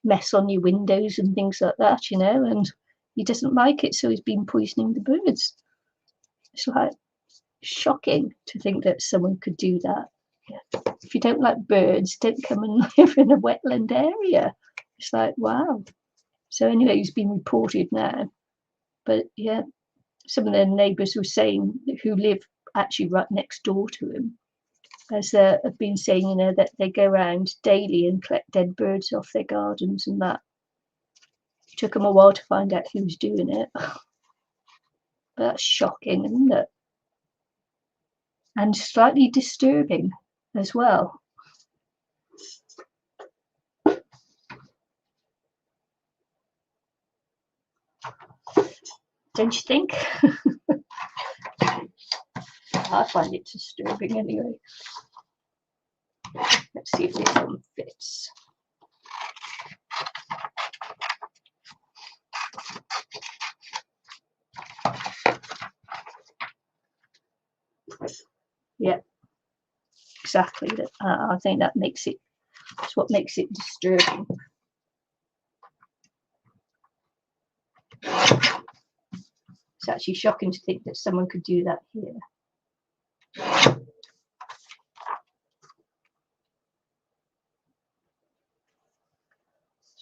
mess on your windows and things like that, you know, and he doesn't like it, so he's been poisoning the birds. It's like shocking to think that someone could do that. Yeah. If you don't like birds, don't come and live in a wetland area. It's like, wow. So anyway, he's been reported now. But yeah, some of the neighbours were saying, who live actually right next door to him, as have been saying, you know, that they go around daily and collect dead birds off their gardens and that. It took them a while to find out who was doing it. But that's shocking, isn't it? And slightly disturbing as well. Don't you think? I find it disturbing anyway. Let's see if this one fits. Yeah, exactly. That I think that makes it. That's what makes it disturbing. It's actually shocking to think that someone could do that here.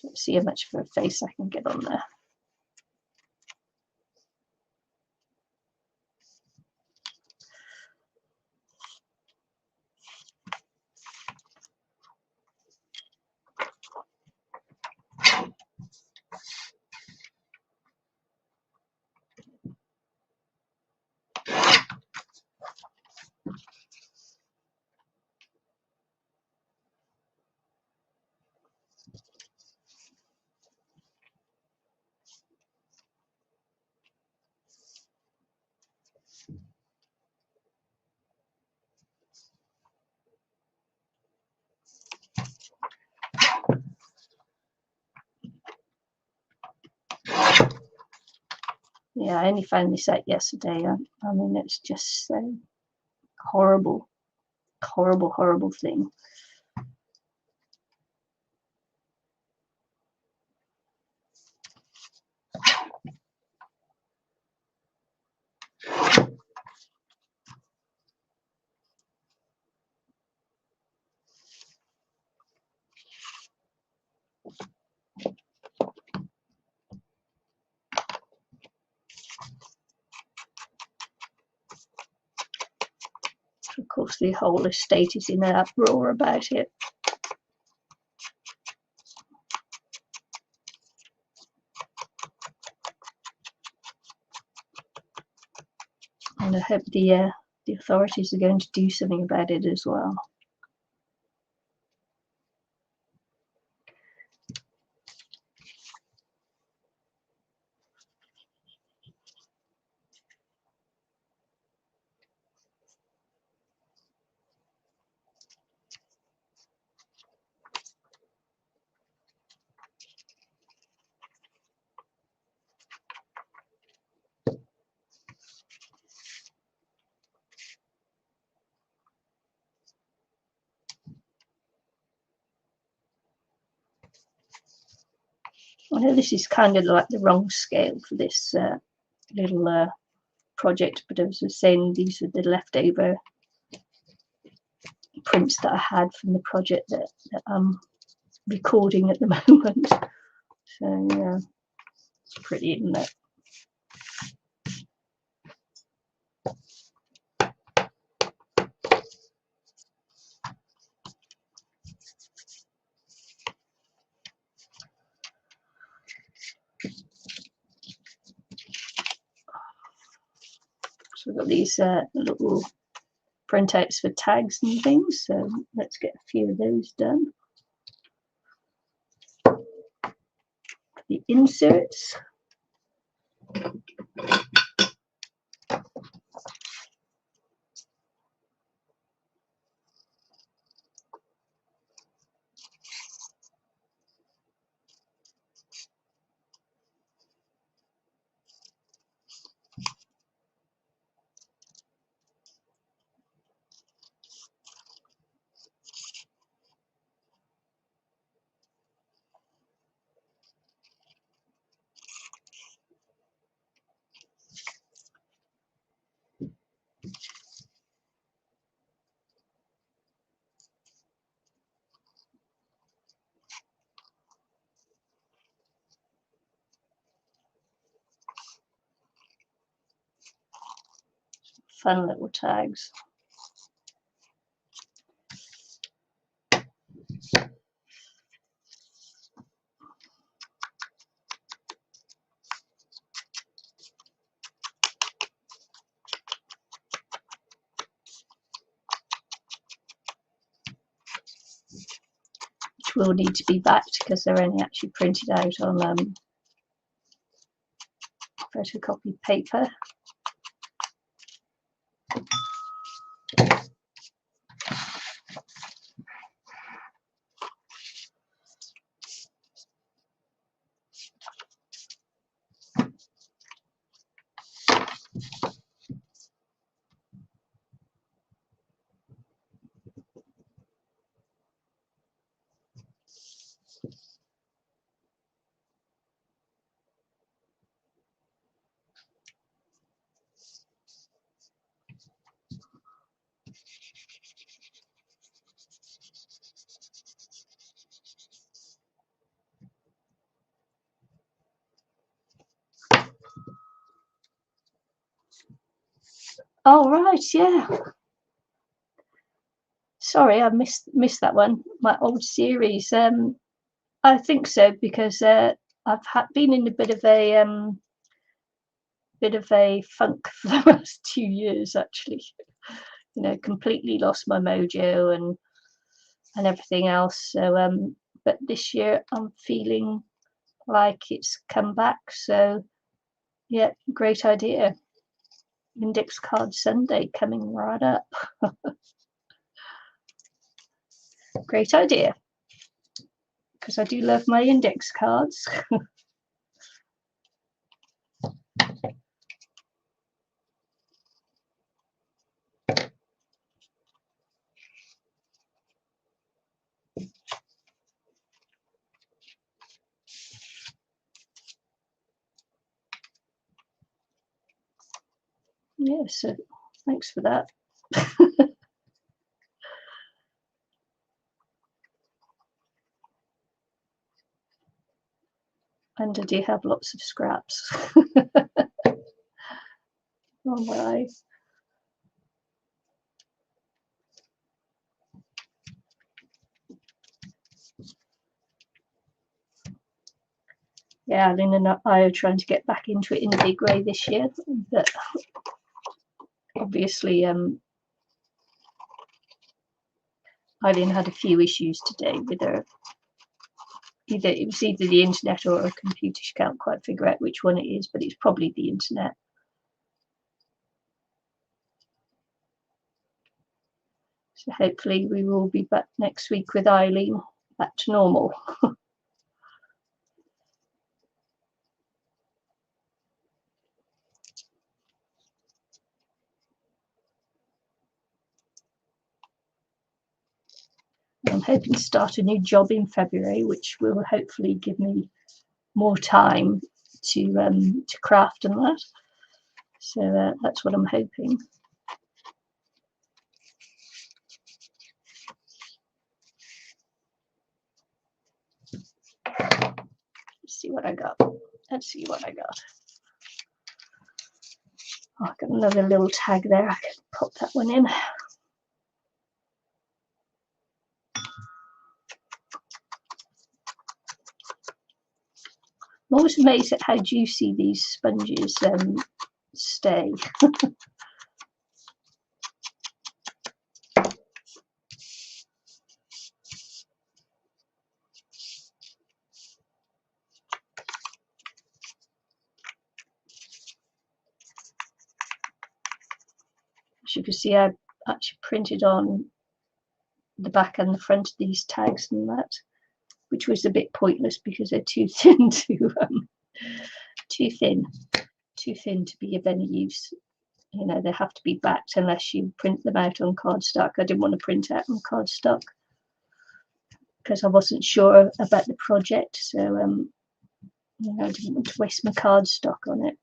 Let's see how much of a face I can get on there. Yeah, I only found this out yesterday. I mean, it's just so horrible horrible, horrible thing. Of course, the whole estate is in an uproar about it. And I hope the authorities are going to do something about it as well. I know this is kind of like the wrong scale for this little project, but as I was saying, these are the leftover prints that I had from the project that I'm recording at the moment. So yeah, it's pretty, isn't it? So we've got these little printouts for tags and things, so let's get a few of those done. The inserts. Fun little tags. Which will need to be backed because they're only actually printed out on photocopied paper. Oh right, yeah. Sorry, I missed that one. My old series. I think so because I've been in a bit of a funk for the last 2 years actually. You know, completely lost my mojo and everything else. So but this year I'm feeling like it's come back. So yeah, great idea. Index card Sunday coming right up. Great idea. Because I do love my index cards. Yeah, so thanks for that. And I do have lots of scraps. Oh my. Yeah, Lynn and I are trying to get back into it in a big way this year, but obviously Eileen had a few issues today with her. It was either the internet or her computer. She can't quite figure out which one it is, but it's probably the internet. So hopefully we will be back next week with Eileen, back to normal. I'm hoping to start a new job in February, which will hopefully give me more time to craft and that. So that's what I'm hoping. Let's see what I got. Let's see what I got. Oh, I've got another little tag there. I can pop that one in. I'm always amazed at how juicy these sponges stay. As you can see, I actually printed on the back and the front of these tags and that, which was a bit pointless because they're too thin too thin to be of any use. You know, they have to be backed unless you print them out on cardstock. I didn't want to print out on cardstock because I wasn't sure about the project, so you know, I didn't want to waste my cardstock on it.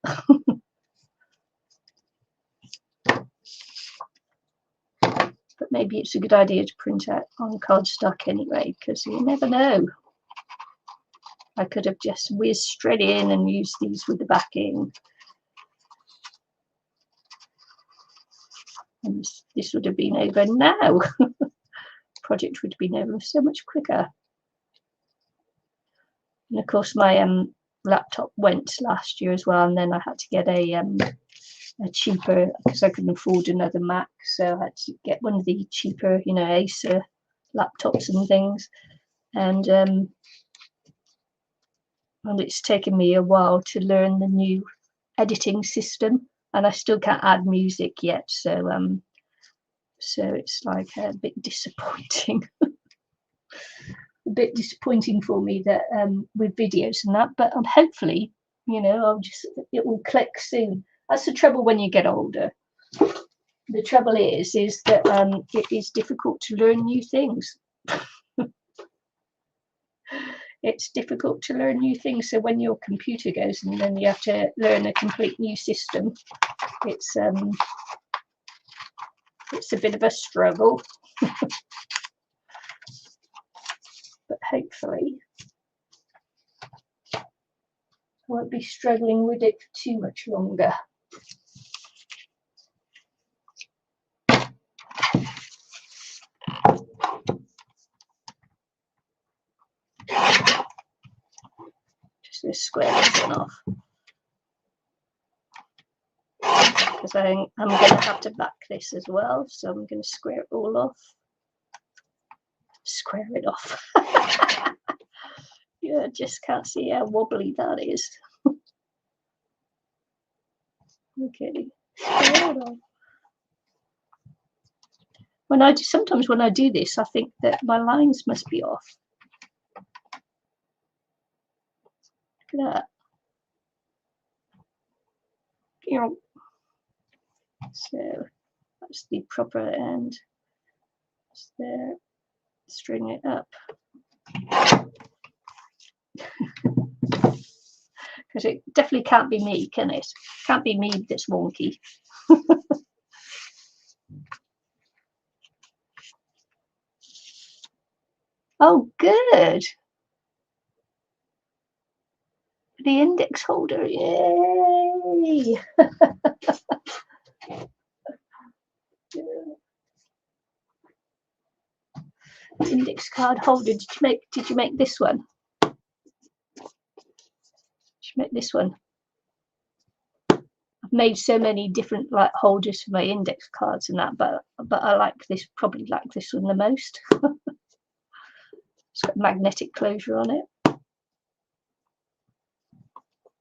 But maybe it's a good idea to print out on cardstock anyway, because you never know. I could have just whizzed straight in and used these with the backing. And this would have been over now. Project would have been over so much quicker. And of course my laptop went last year as well, and then I had to get a cheaper, because I couldn't afford another Mac, so I had to get one of the cheaper, you know, Acer laptops and things. And it's taken me a while to learn the new editing system, and I still can't add music yet, so it's like a bit disappointing. A bit disappointing for me that with videos and that, but hopefully, you know, it will click soon. That's the trouble when you get older. The trouble is that it is difficult to learn new things. It's difficult to learn new things. So when your computer goes and then you have to learn a complete new system, it's a bit of a struggle. But hopefully I won't be struggling with it for too much longer. Just going to square this one off, because I'm going to have to back this as well, so I'm going to square it all off. Square it off. Yeah, just can't see how wobbly that is. Okay, square it off. Sometimes when I do this, I think that my lines must be off. Look at that. You know, so that's the proper end. It's there. String it up. Because it definitely can't be me, can it? Can't be me that's wonky. Oh, good. The index holder, yay! Index card holder. Did you make this one? Did you make this one? I've made so many different like holders for my index cards and that, but I like this, probably like this one the most. It's got magnetic closure on it.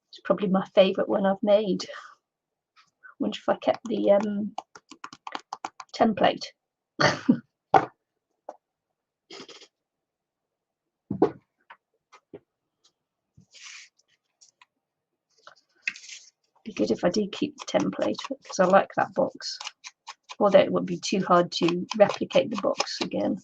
It's probably my favourite one I've made. Wonder if I kept the template. Be good if I did keep the template because I like that box. Although it would be too hard to replicate the box again.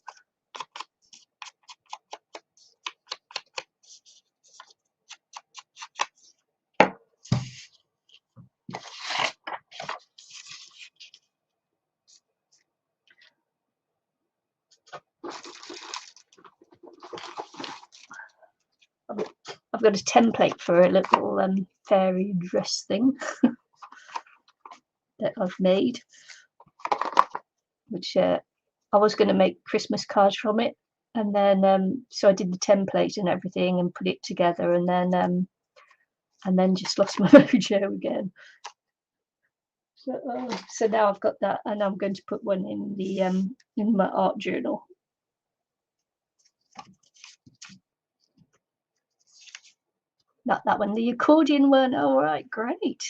I've got a template for a little fairy dress thing that I've made, which I was going to make Christmas cards from it, and then so I did the template and everything and put it together, and then just lost my mojo again. So now I've got that, and I'm going to put one in the in my art journal. Not that one, the accordion one. All right, great.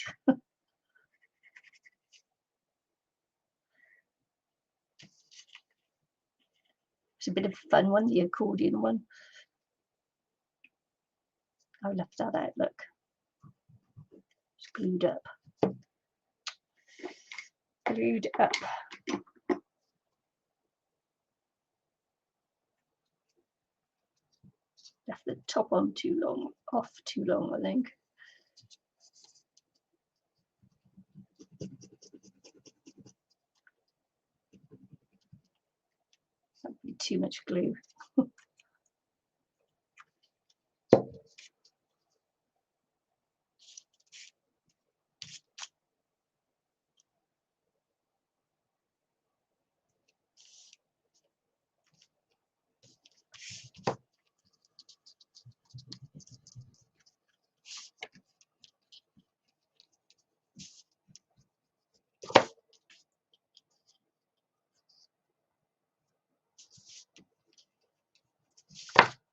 It's a bit of a fun one, the accordion one. I left that out, look. It's glued up. Glued up. Left the top on too long, off too long, I think. That'd be too much glue.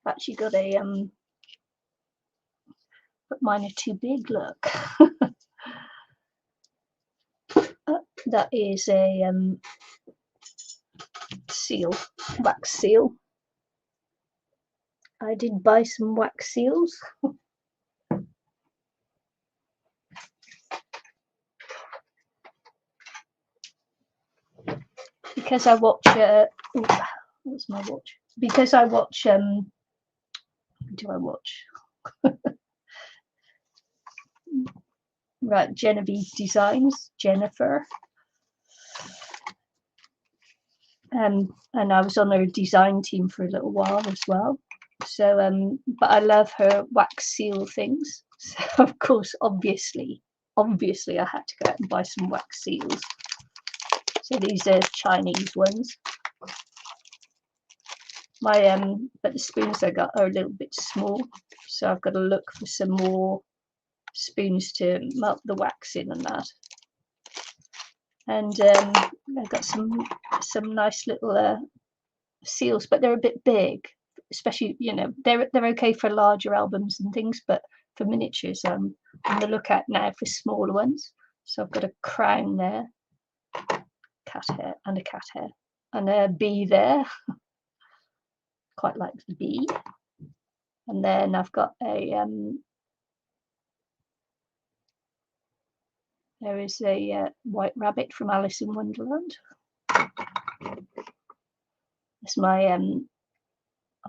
Actually got a but mine are too big, look. That is a seal, wax seal. I did buy some wax seals. Because I watch what's my watch? Because I watch what do I watch? Right, Genevieve Designs, Jennifer. And I was on her design team for a little while as well. So but I love her wax seal things. So of course, obviously I had to go out and buy some wax seals. So these are Chinese ones. My but the spoons I got are a little bit small, so I've got to look for some more spoons to melt the wax in and that. And I've got some nice little seals, but they're a bit big, especially, you know, they're okay for larger albums and things, but for miniatures I'm on the lookout now for smaller ones. So I've got a crown there, cat hair and a cat hair, and a bee there. Quite like the bee. And then I've got a there is a white rabbit from Alice in Wonderland. It's my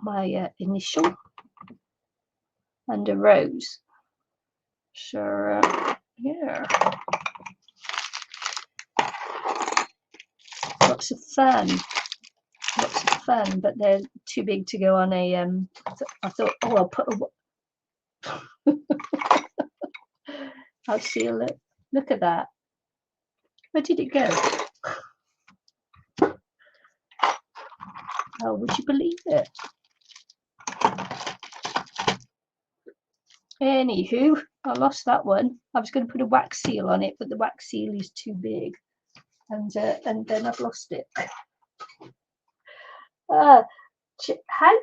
my initial, and a rose. So yeah. lots of fun. But they're too big to go on a I thought, oh, I'll put a I'll seal it. Look at that. Where did it go? Oh, would you believe it? Anywho, I lost that one. I was going to put a wax seal on it, but the wax seal is too big, and then I've lost it. How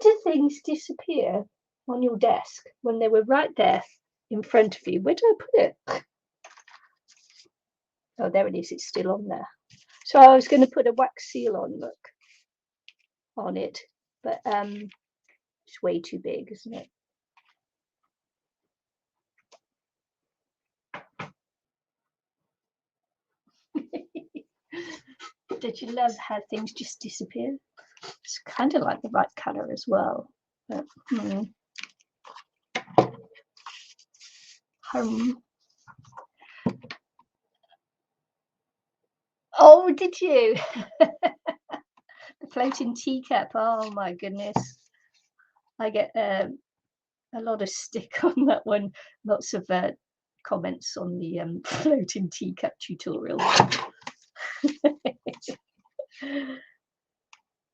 do things disappear on your desk when they were right there in front of you? Where do I put it? Oh, there it is. It's still on there. So I was going to put a wax seal on, look, on it, but it's way too big, isn't it? Did you love how things just disappear? It's kind of like the right colour as well. But, Home. Oh, did you? The floating teacup. Oh my goodness. I get a lot of stick on that one. Lots of comments on the floating teacup tutorial.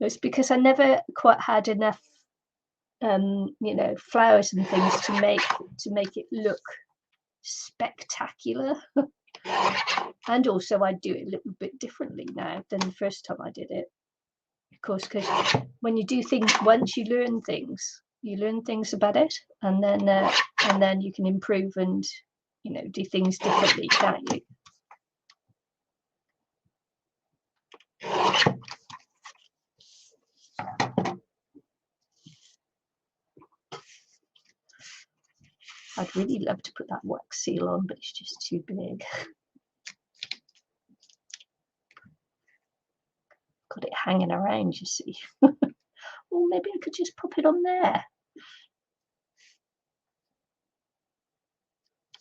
It's because I never quite had enough flowers and things to make it look spectacular. And also I do it a little bit differently now than the first time I did it, of course, because when you do things once, you learn things about it, and then you can improve and do things differently, can't you? I'd really love to put that wax seal on, but it's just too big. Got it hanging around, you see. Or maybe I could just pop it on there.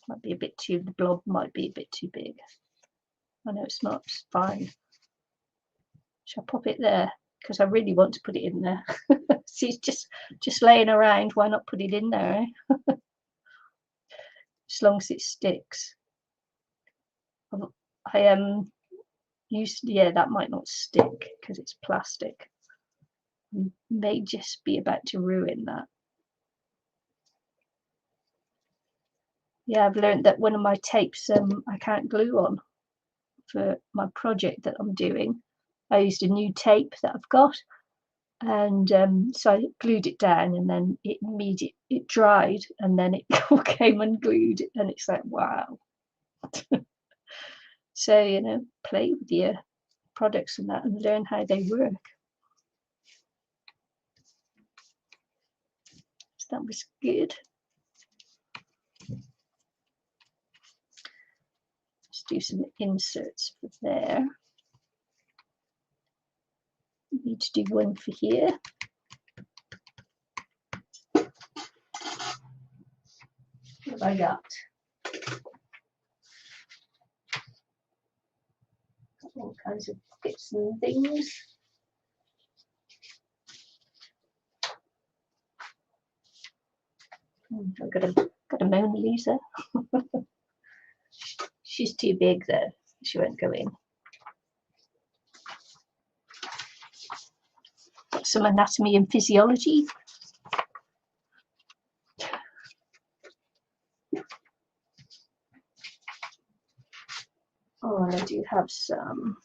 Might be a bit too, the blob might be a bit too big. I know it's not, it's fine. Shall I pop it there? Because I really want to put it in there. See, it's just laying around. Why not put it in there, eh? As long as it sticks. I yeah, that might not stick because it's plastic. May just be about to ruin that. Yeah, I've learned that one of my tapes I can't glue on for my project that I'm doing. I used a new tape that I've got, and so I glued it down, and then it dried, and then it all came unglued, and it's like, wow. So play with your products and that, and learn how they work. So that was good. Let's do some inserts for there. Need to do one for here. What have I got? All kinds of pockets and things. I've got a Mona Lisa. She's too big though. She won't go in. Got some anatomy and physiology. Oh, and I do have some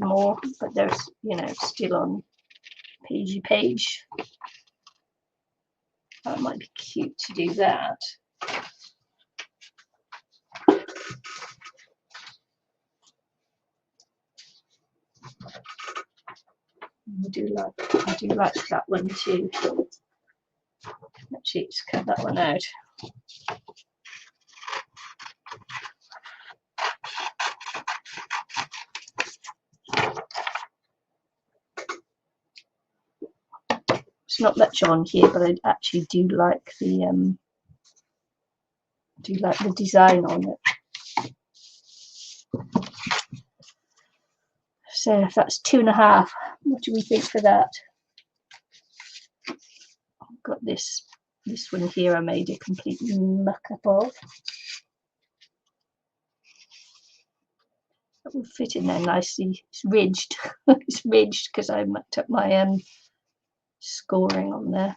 more, but there's still on page. That might be cute to do that. I do like that one too. Actually, let's cut that one out. It's not much on here, but I actually do like the design on it. So if that's 2.5, what do we think for that? I've got this one here I made a complete muck up of. That will fit in there nicely. It's ridged. It's ridged because I mucked up my scoring on there.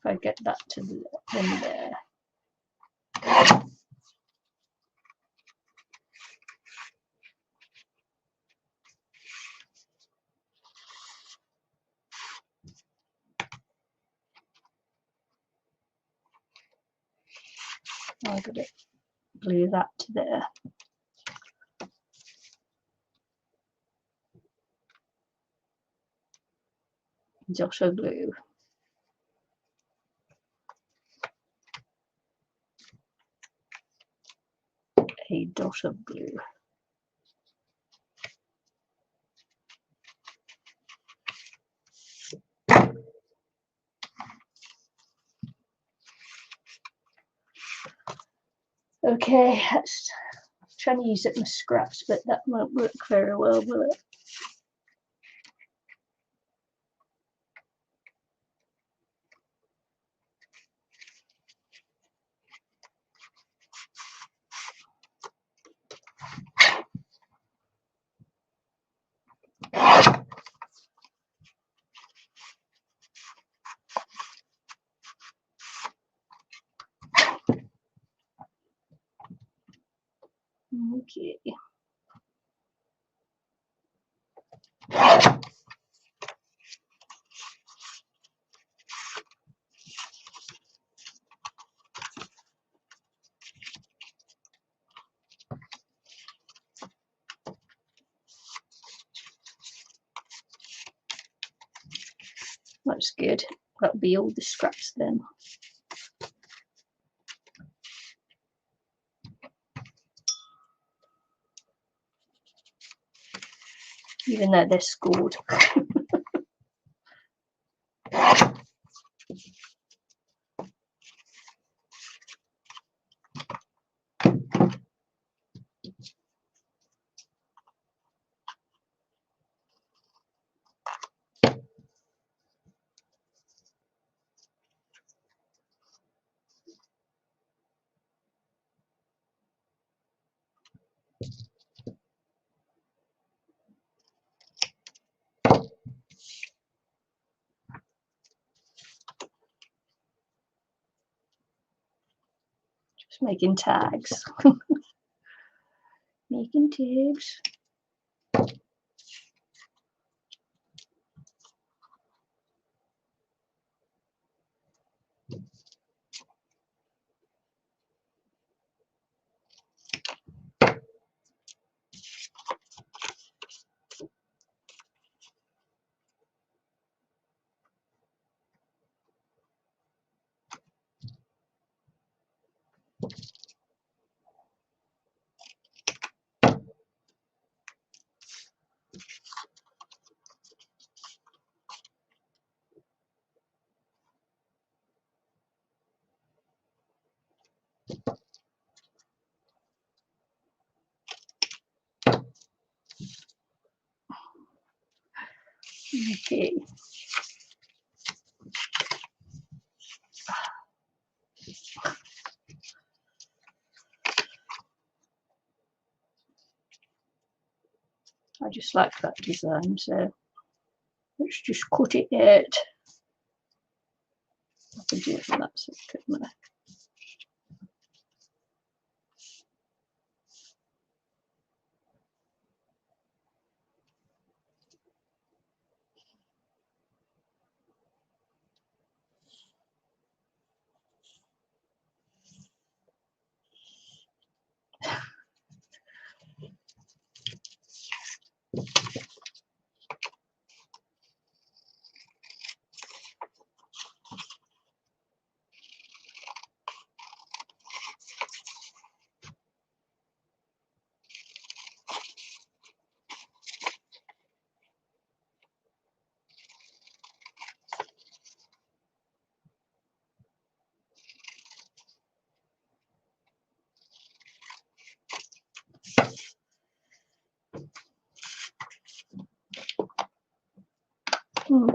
If I get that to the end there. I've got to glue that to there. Dot of glue. A dot of glue. Okay, that's trying to use it in scraps, but that won't work very well, will it? Okay. That's good. That'll be all the scraps then. Even though they're scored. Just making tags. Making tags. Okay. I just like that design, so let's just cut it out. I can do it from that side, couldn't I?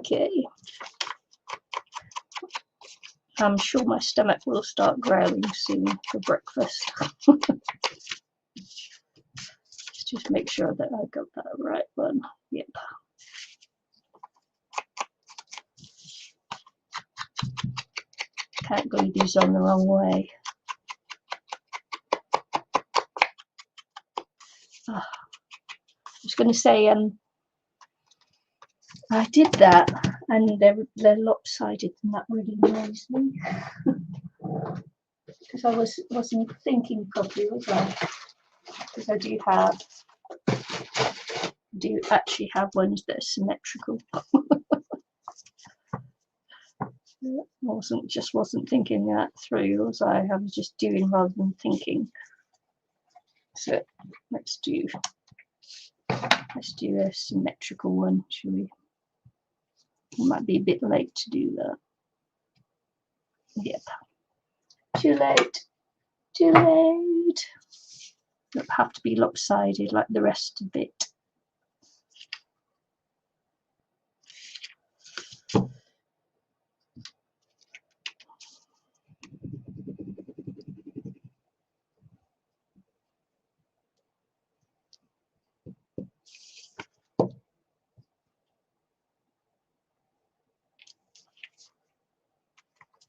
Okay. I'm sure my stomach will start growling soon for breakfast. Just make sure that I got that right one. Yep. Can't glue these on the wrong way. Oh, I was going to say, I did that, and they're lopsided, and that really annoys me because I wasn't thinking properly, was I? Because I do actually have ones that are symmetrical. wasn't thinking that through, was I? I was just doing rather than thinking. So let's do a symmetrical one, shall we? It might be a bit late to do that. Yep. Too late. Too late. It'll have to be lopsided like the rest of it.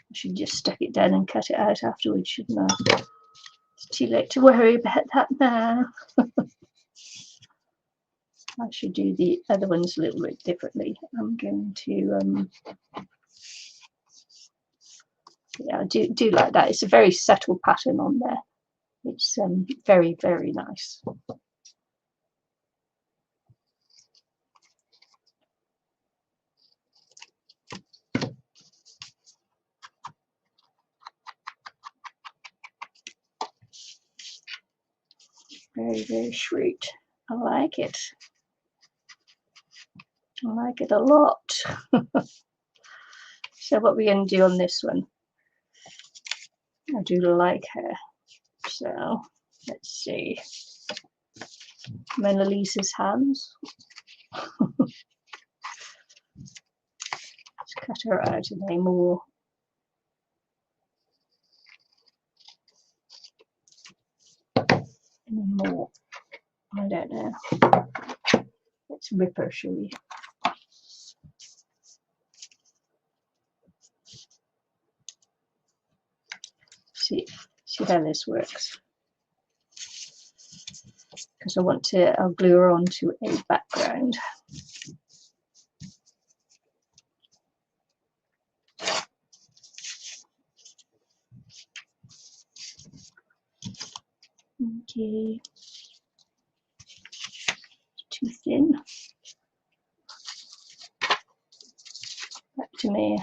I should just stuck it down and cut it out afterwards, shouldn't I? It's too late to worry about that now. I should do the other ones a little bit differently. I'm going to yeah, do like that. It's a very subtle pattern on there. It's very, very nice. Very, very sweet. I like it. I like it a lot. So what we're going to do on this one, I do like her. So let's see. Mona Lisa's hands. Let's cut her out any more. Any more? I don't know. Let's rip her, shall we? See how this works. Because I'll glue her onto a background. Okay. Too thin. Back to me.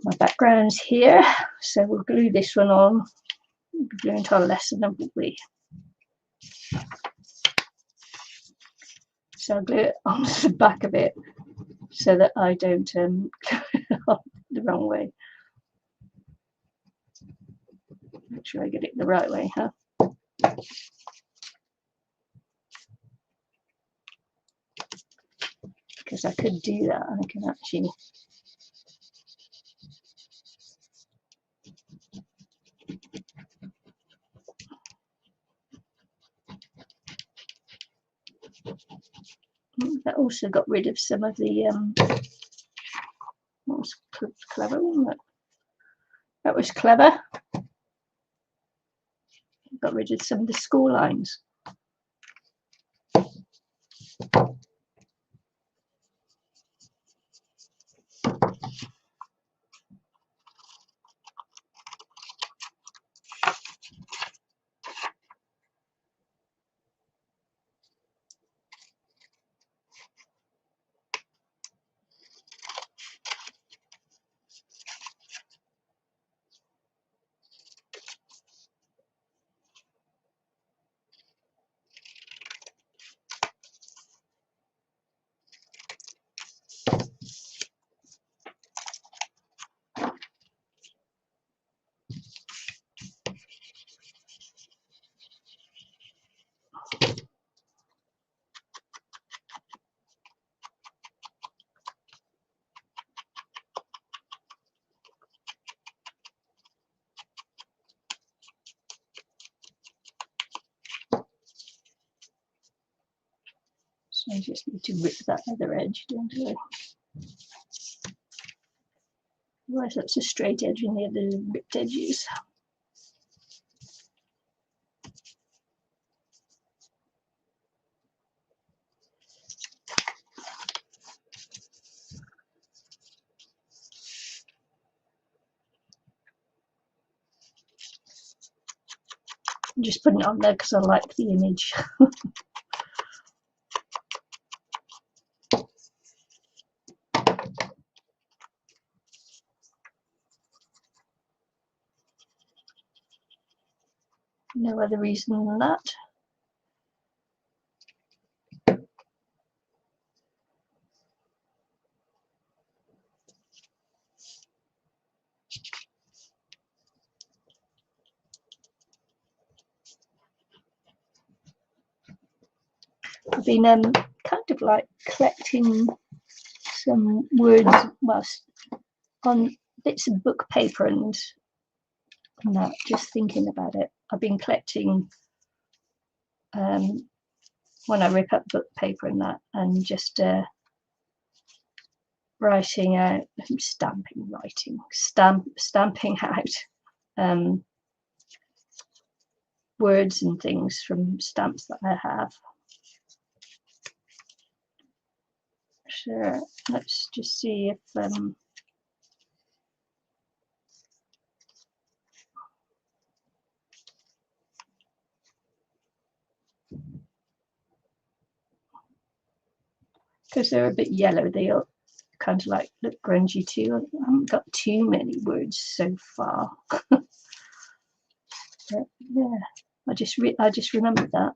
My background's here, so we'll glue this one on. We'll be gluing to our lesson, won't we? So I'll glue it onto the back of it so that I don't glue it on the wrong way. Make sure I get it the right way, huh? Because I could do that. I can actually that also got rid of some of the that was clever, wasn't it? That was clever. Got rid of some of the score lines. I just need to rip that other edge, don't I? Otherwise that's a straight edge and the other ripped edges. I'm just putting it on there because I like the image. No other reason than that. I've been kind of like collecting some words whilst on bits of book paper and that, just thinking about it. I've been collecting when I rip up book paper and that, and just writing out, stamping out words and things from stamps that I have. So let's just see if because they're a bit yellow, they all kind of like look grungy too. I haven't got too many words so far. But yeah, I just remembered that.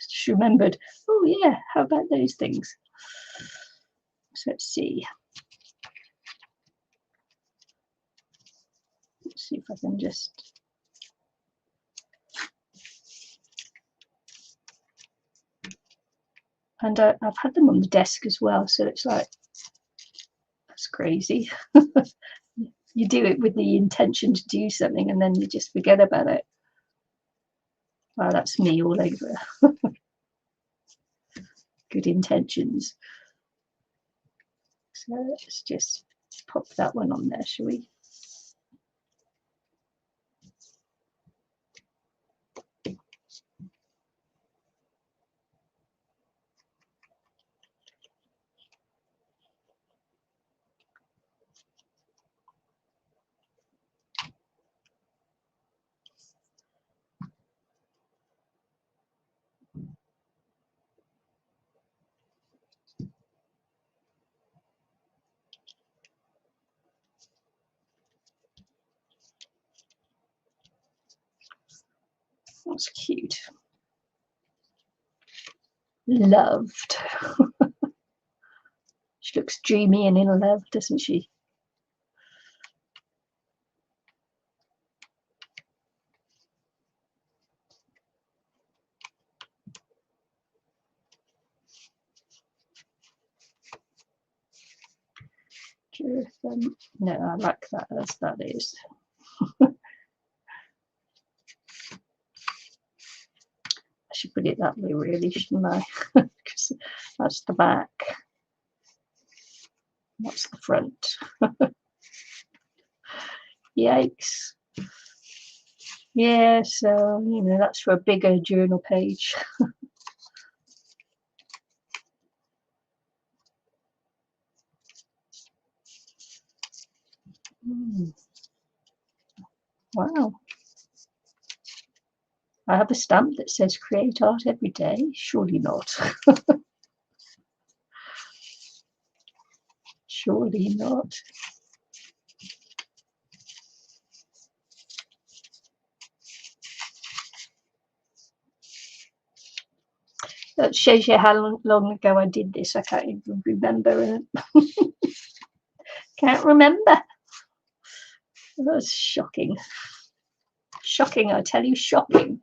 Just remembered, oh yeah, how about those things? So let's see if I can just and I've had them on the desk as well, so it's like, that's crazy. You do it with the intention to do something and then you just forget about it. Wow, that's me all over. Good intentions. So let's just pop that one on there, shall we? That's cute. Loved. She looks dreamy and in love, doesn't she? No, I like that as that is. I should put it that way, really, shouldn't I? Because that's the back. That's the front. Yikes. Yeah, so, you know, that's for a bigger journal page. Wow. I have a stamp that says create art every day. Surely not. Surely not. That shows you how long ago I did this. I can't even remember. Can't remember. That's shocking. Shocking, I tell you, shocking.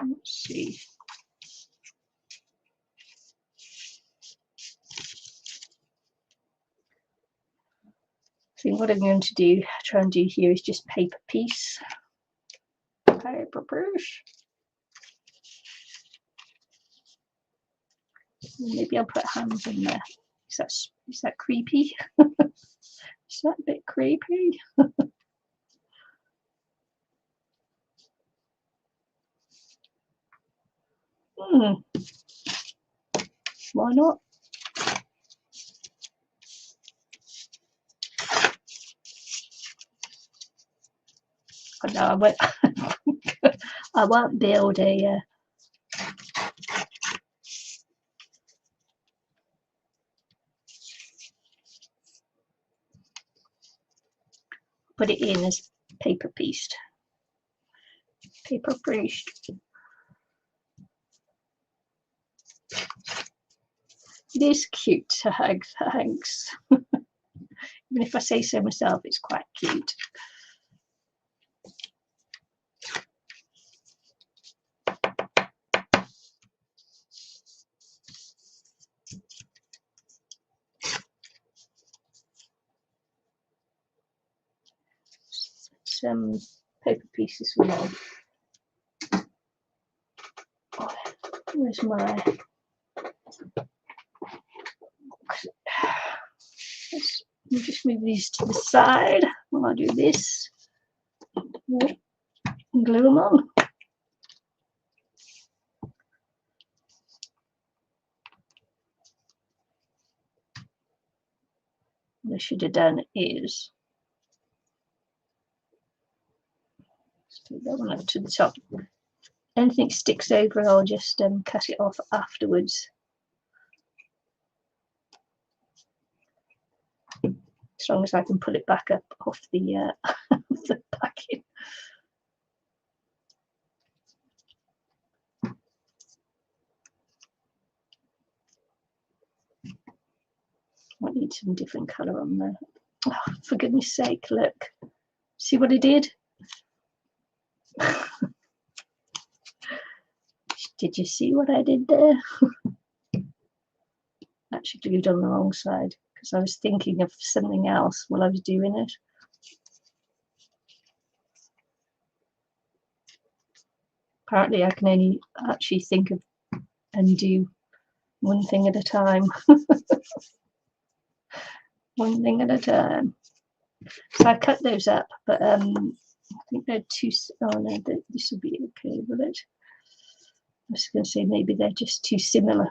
Let's see. think what I'm going to do, try and do here is just paper piece. Paper piece. Maybe I'll put hands in there. Is that creepy? Is that a bit creepy? Why not? Oh, no, I won't. I won't build a. Put it in as paper pieced. Paper pieced. It is cute to hug, thanks. Even if I say so myself, it's quite cute. Some paper pieces we know. Oh, where's my? Let me just move these to the side while I do this. And glue them on. What I should have done is take that one up to the top. Anything sticks over, I'll just cut it off afterwards. As long as I can pull it back up off the, the packing. Might need some different colour on there. Oh, for goodness sake, look. See what I did? Did you see what I did there? Actually glued on the wrong side because I was thinking of something else while I was doing it. Apparently I can only actually think of and do one thing at a time. One thing at a time. So I cut those up, but I think they're too. Oh no, this will be okay with it. I was going to say maybe they're just too similar.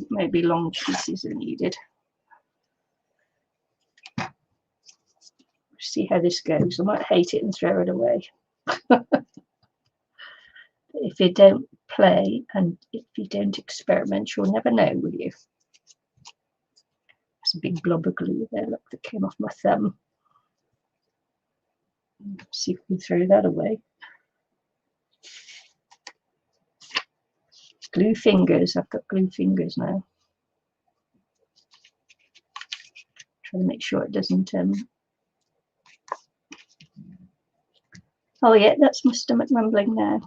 Maybe long pieces are needed. See how this goes. I might hate it and throw it away. If you don't play and if you don't experiment, you'll never know, will you? There's a big blob of glue there, look, that came off my thumb. See if we can throw that away. Glue fingers. I've got glue fingers now. Trying to make sure it doesn't. Oh yeah, that's my stomach rumbling now.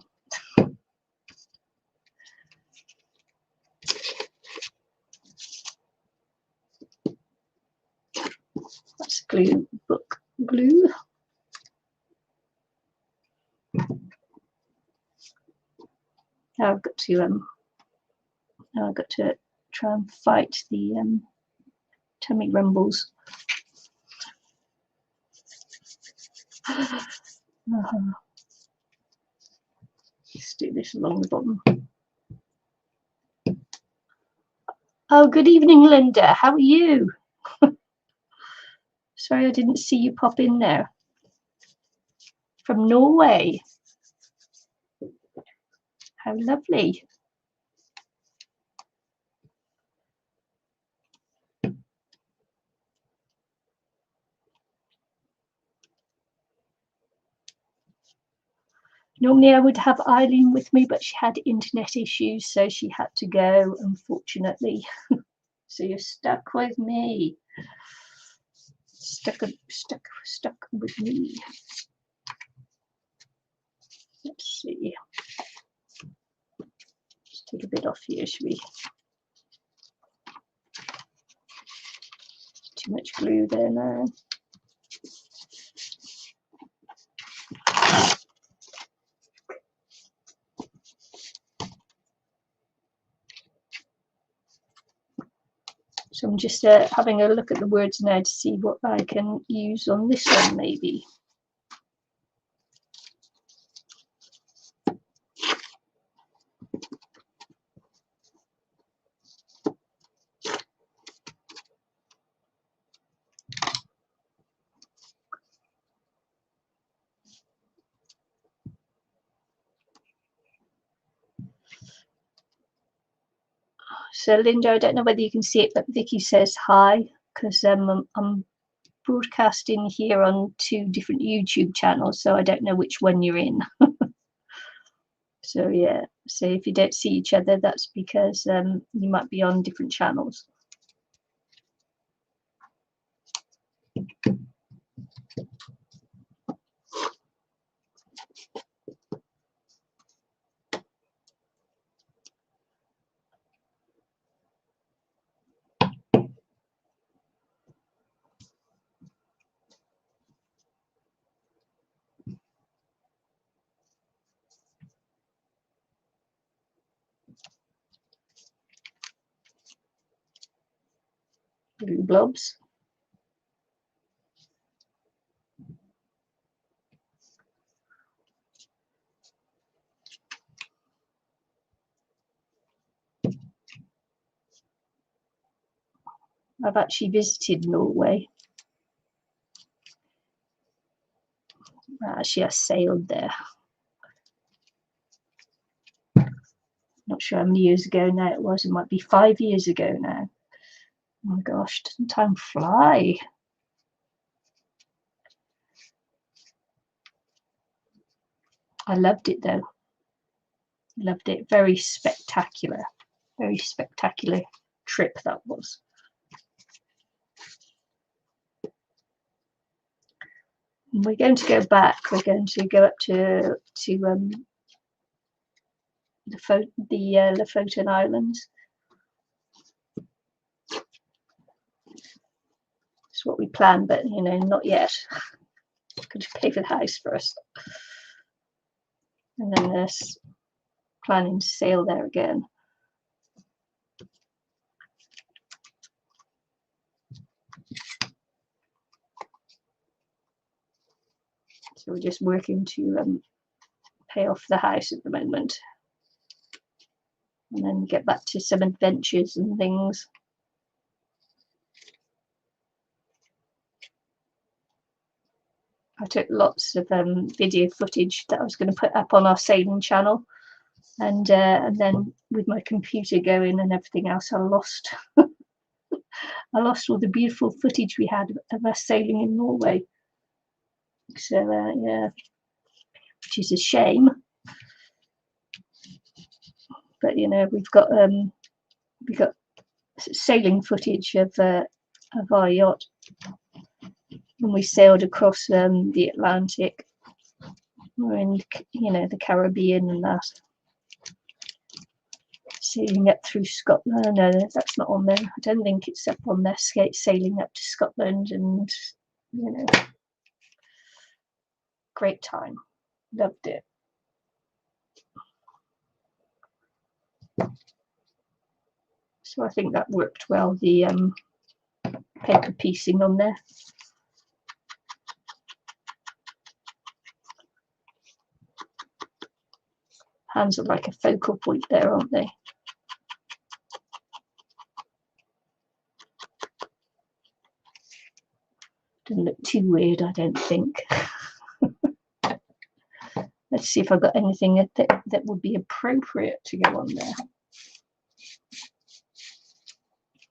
That's glue book glue. Now I've got to try and fight the tummy rumbles. Let's do this along the bottom. Oh, good evening, Linda. How are you? Sorry, I didn't see you pop in there. From Norway. How lovely. Normally I would have Eileen with me, but she had internet issues, so she had to go, unfortunately. So you're stuck with me. Stuck with me. Let's see. Just take a bit off here, should we? Too much glue there now. So I'm just having a look at the words now to see what I can use on this one, maybe. So Linda, I don't know whether you can see it, but Vicky says hi, because I'm broadcasting here on 2 different YouTube channels, so I don't know which one you're in. So yeah, so if you don't see each other, that's because you might be on different channels. Blue blobs. I've actually visited Norway. Actually, I sailed there. Not sure how many years ago now it was. It might be 5 years ago now. Oh my gosh, doesn't time fly? I loved it though. Loved it. Very spectacular. Very spectacular trip that was. And we're going to go back. We're going to go up to the Lofoten Islands. It's what we planned, but you know, not yet. Got to pay for the house first, and then there's planning to sail there again. So we're just working to pay off the house at the moment, and then get back to some adventures and things. I took lots of video footage that I was going to put up on our sailing channel, and then with my computer going and everything else, I lost I lost all the beautiful footage we had of us sailing in Norway. So yeah, which is a shame. But you know, we've got sailing footage of our yacht when we sailed across the Atlantic. We're in, you know, the Caribbean and that. Sailing up through Scotland. No, that's not on there. I don't think it's up on there. Sailing up to Scotland, and you know, great time. Loved it. So I think that worked well. The paper piecing on there. Hands are like a focal point there, aren't they? Doesn't look too weird, I don't think. Let's see if I've got anything that would be appropriate to go on there.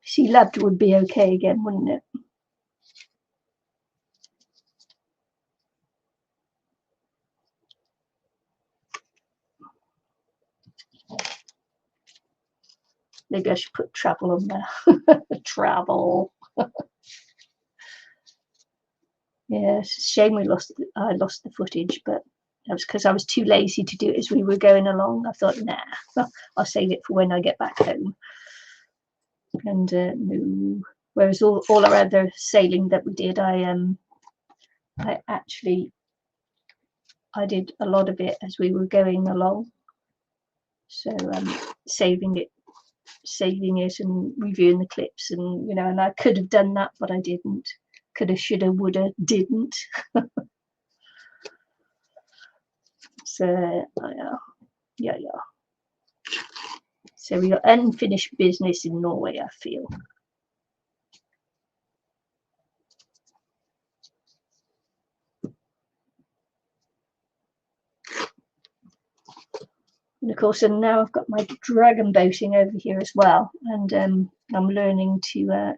Sea Loved would be okay again, wouldn't it? Maybe I should put travel on there. Travel. Yeah, it's a shame I lost the footage, but that was because I was too lazy to do it as we were going along. I thought, nah, I'll save it for when I get back home. And no. Whereas all our other sailing that we did, I did a lot of it as we were going along. So saving it and reviewing the clips, and and I could have done that, but I didn't. Coulda, shoulda, woulda, didn't. So yeah. So we got unfinished business in Norway, I feel. And of course, and now I've got my dragon boating over here as well, and I'm learning to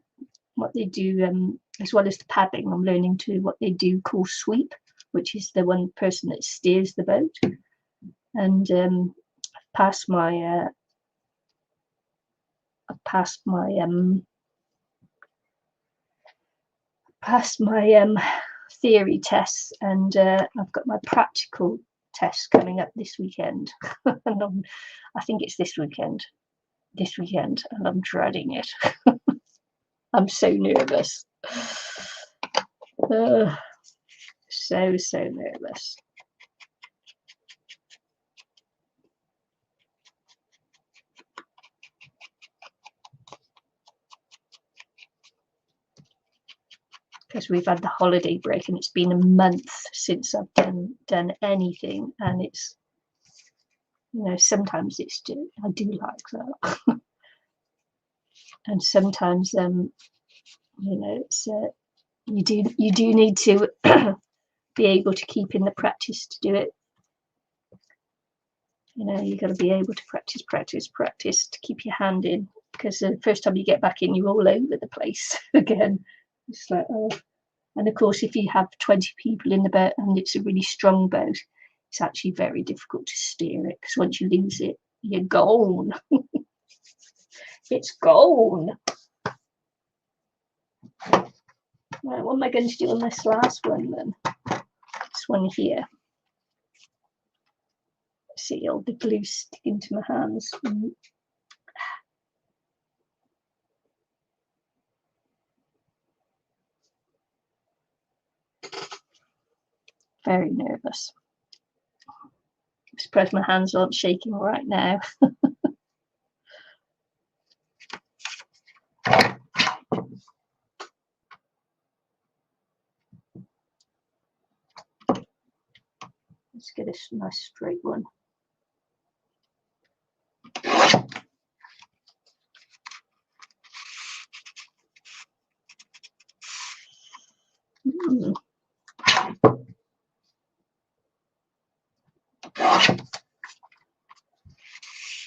what they do, as well as the paddling. I'm learning to what they do call sweep, which is the one person that steers the boat. And I've passed my theory tests, and I've got my practical test coming up this weekend. And I think it's this weekend, and I'm dreading it. I'm so nervous. So nervous. Because we've had the holiday break, and it's been a month since I've done anything, and it's sometimes I do like that. And sometimes it's you do need to be able to keep in the practice to do it. You got to be able to practice to keep your hand in, because the first time you get back in, you're all over the place again. It's like, oh. And of course, if you have 20 people in the boat and it's a really strong boat, it's actually very difficult to steer it, because once you lose it, you're gone. It's gone. Right, what am I going to do on this last one then? This one here. See all the glue sticking to my hands. Very nervous. I'm surprised my hands aren't shaking right now. Let's get a nice straight one.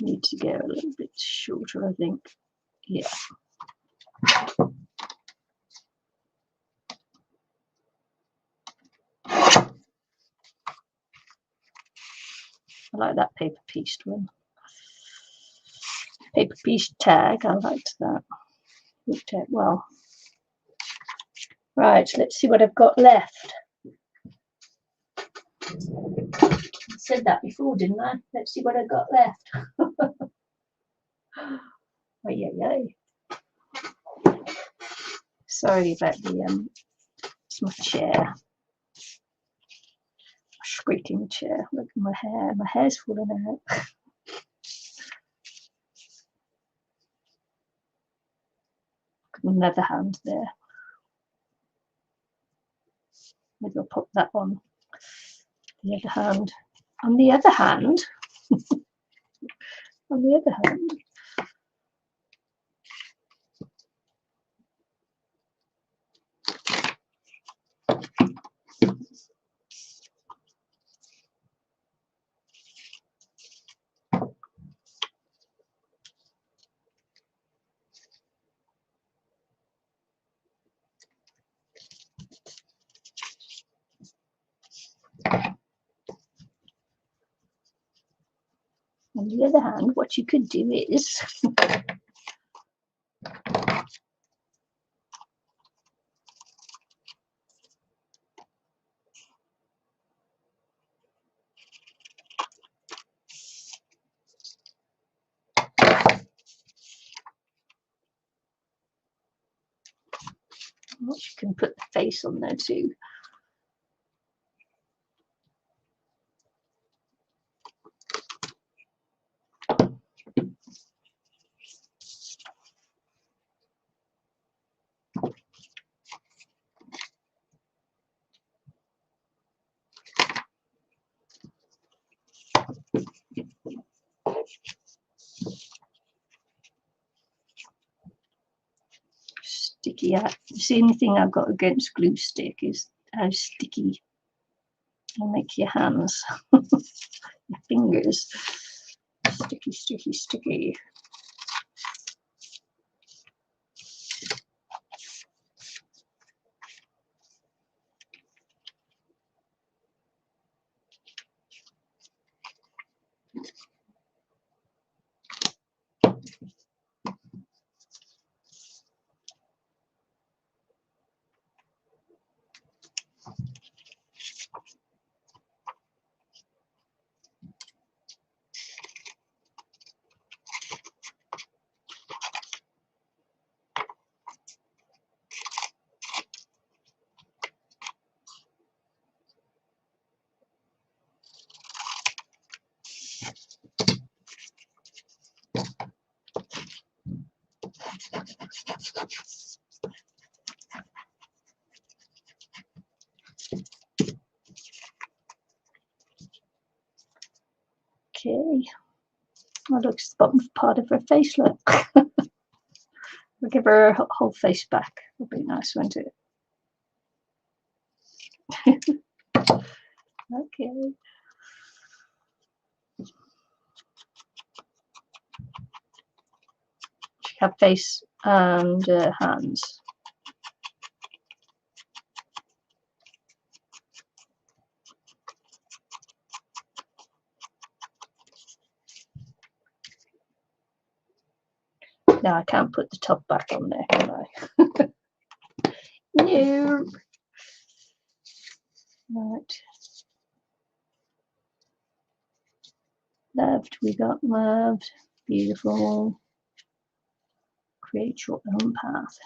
Need to go a little bit shorter, I think. Yeah. I like that paper pieced one. Paper piece tag, I liked that. Looked at well. Right, let's see what I've got left. I said that before, didn't I? Let's see what I've got left. Oh, yeah. Sorry about it's my chair. My squeaking chair. Look at my hair. My hair's falling out. Another hand there. Maybe I'll put that on the other hand. On the other hand, what you could do is You can put the face on there too. Sticky. The only thing I've got against glue stick is how sticky it'll make your hands, your fingers. Sticky, sticky, sticky. Okay, that looks the bottom part of her face. Look, we'll give her a whole face back. It'll be nice, won't it? Okay. She have face and hands. Now I can't put the top back on there, can I? No. Right. Loved, we got loved. Beautiful. Create your own path.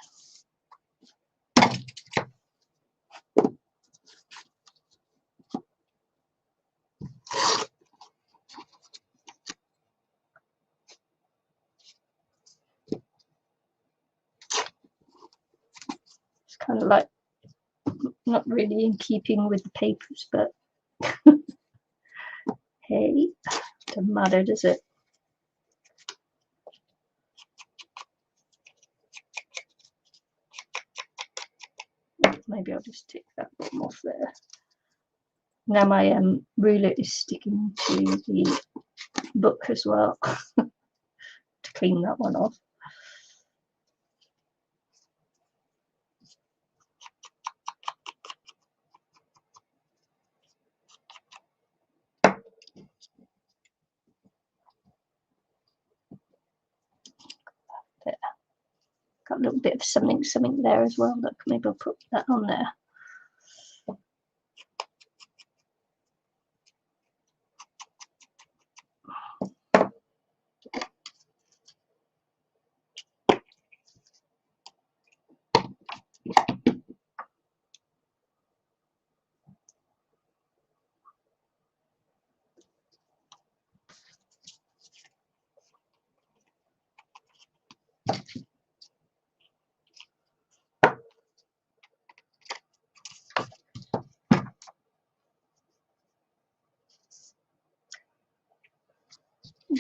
It's kind of like not really in keeping with the papers, but hey, doesn't matter, does it? Maybe I'll just take that one off there. Now my ruler is sticking to the book as well to clean that one off. There. Got a little bit of something there as well. Look, maybe I'll put that on there.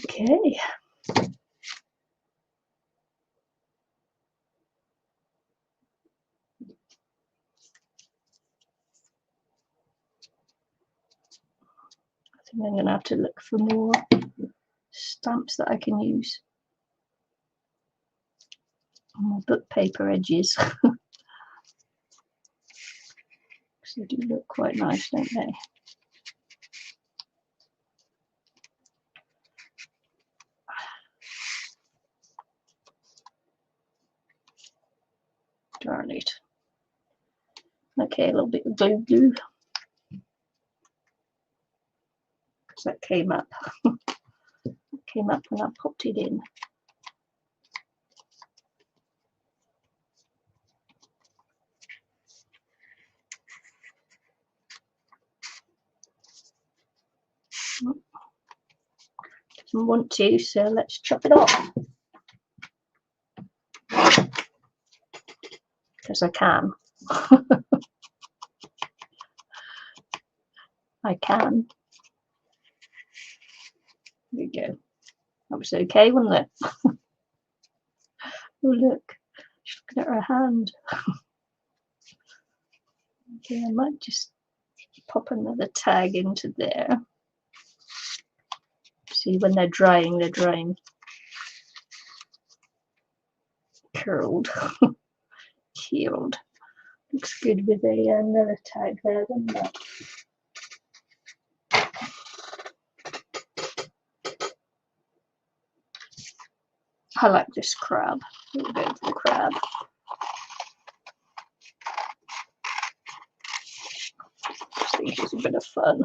Okay. I think I'm going to have to look for more stamps that I can use on my book paper edges. Because they do look quite nice, don't they? Darn it. Okay, a little bit of glue, because that came up. Came up when I popped it in. doesn't want to, so let's chop it off. Because I can. I can. There we go. That was okay, wasn't it? Oh, look. She's looking at her hand. Okay, I might just pop another tag into there. See, when they're drying curled. Healed. Looks good with another tag there, doesn't it? I like this crab. We'll go for the crab. I think it's a bit of fun.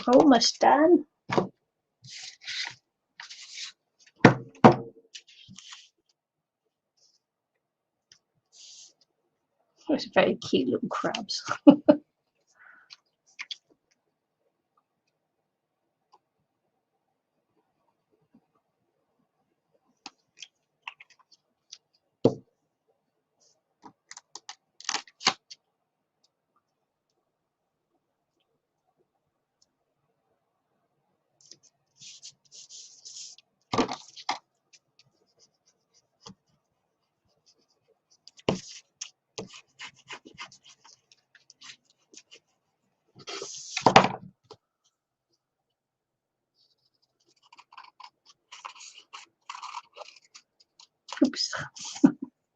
Almost done. Those very cute little crabs. Oops.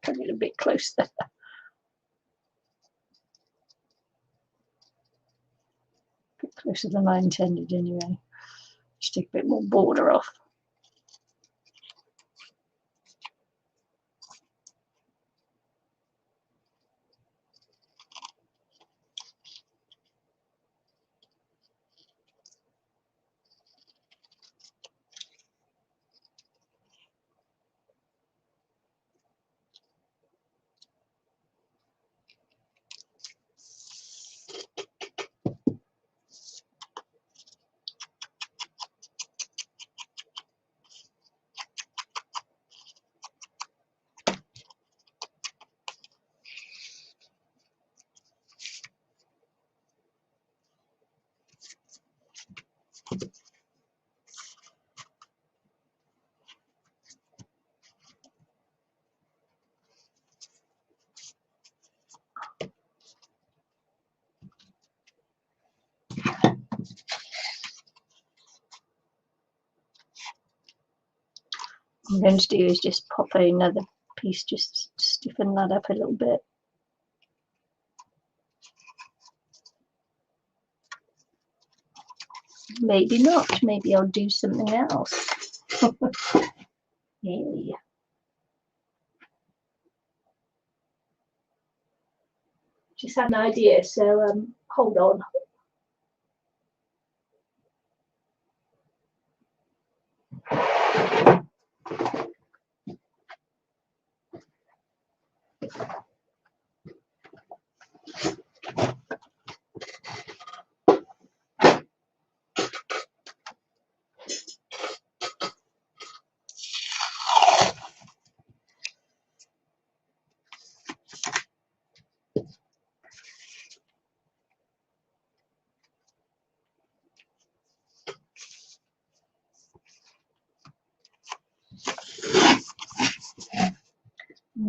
Got it a bit close there. A bit closer than I intended anyway. Just take a bit more border off. What I'm going to do is just pop another piece, just stiffen that up a little bit. Maybe not, maybe I'll do something else. Yay. Just had an idea, so hold on.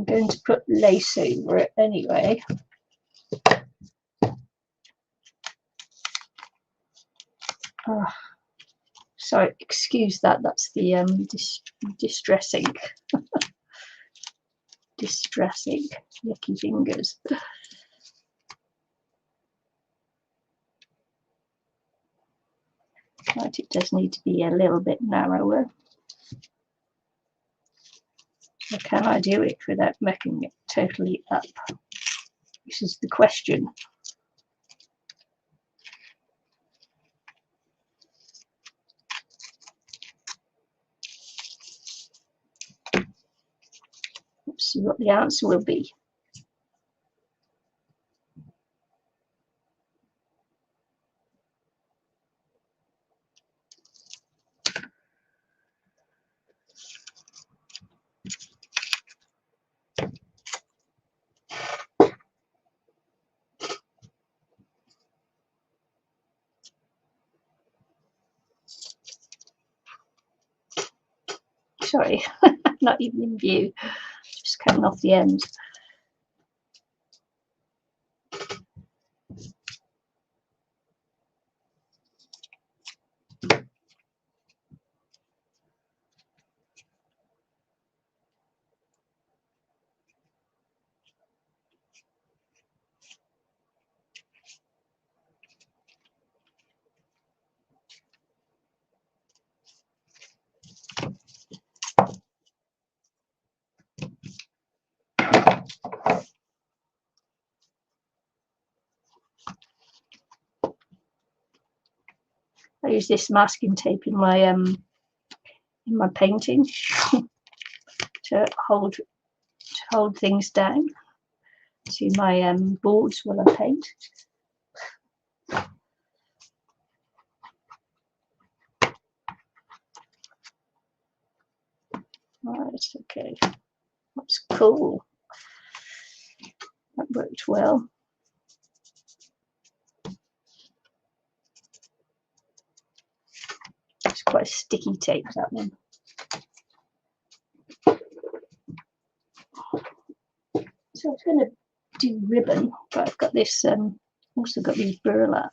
going to put lace over it anyway. Oh, sorry, excuse that. That's the distressing, distressing, yucky fingers. Right, it does need to be a little bit narrower. So can I do it without making it totally up? This is the question. Let's see what the answer will be. Sorry, not even in view, just cutting off the ends. I use this masking tape in my painting to hold things down to my boards while I paint. Right, okay, that's cool. That worked well. It's quite a sticky tape, that one. So I was going to do ribbon, but I've got this, also got these burlap.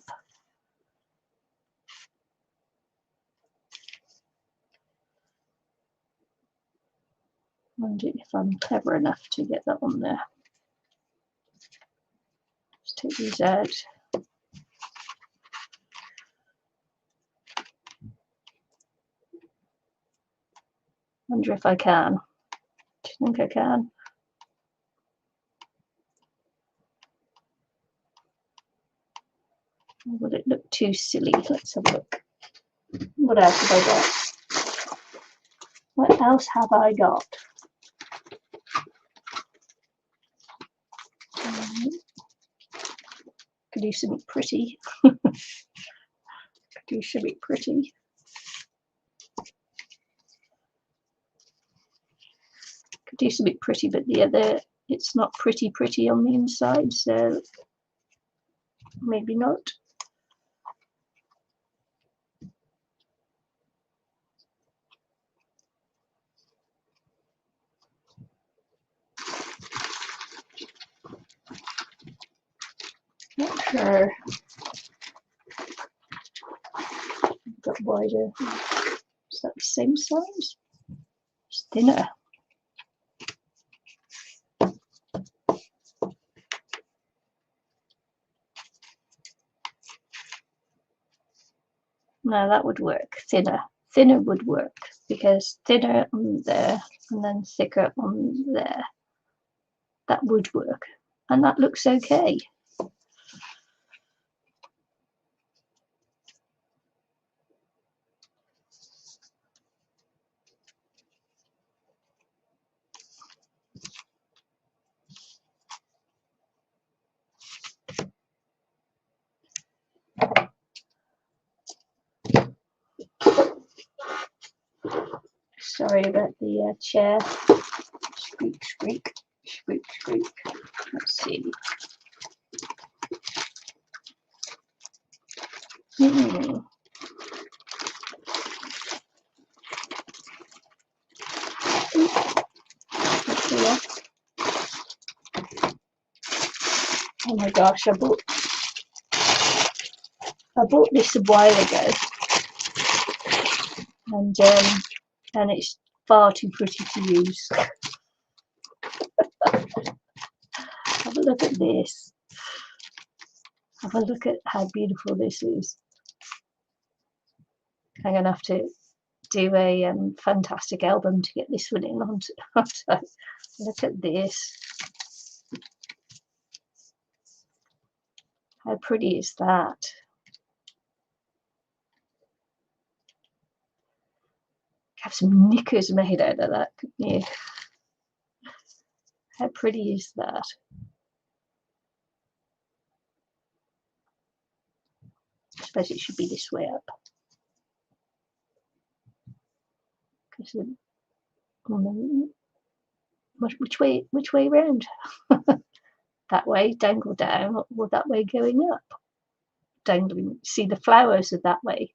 Wondering if I'm clever enough to get that on there. Let's take these out. Wonder if I can. Do you think I can? Or would it look too silly? Let's have a look. What else have I got? What else have I got? Could do something pretty. Could do something pretty. Could do something pretty, but the other, it's not pretty on the inside, so maybe not. Not sure. Got wider. Is that the same size? It's thinner. No, that would work. Thinner. Thinner would work because thinner on there and then thicker on there. That would work. And that looks okay. Sorry about the chair. Squeak, squeak, squeak, squeak. Let's see. gosh, I bought this a while ago, and it's far too pretty to use. Have a look at this. Have a look at how beautiful this is. I'm going to have to do a fantastic album to get this one in onto. Look at this. How pretty is that? Have some knickers made out of that, couldn't you? How pretty is that? I suppose it should be this way up. Because which way round? That way, dangle down, or that way going up? Dangling. See, the flowers are that way,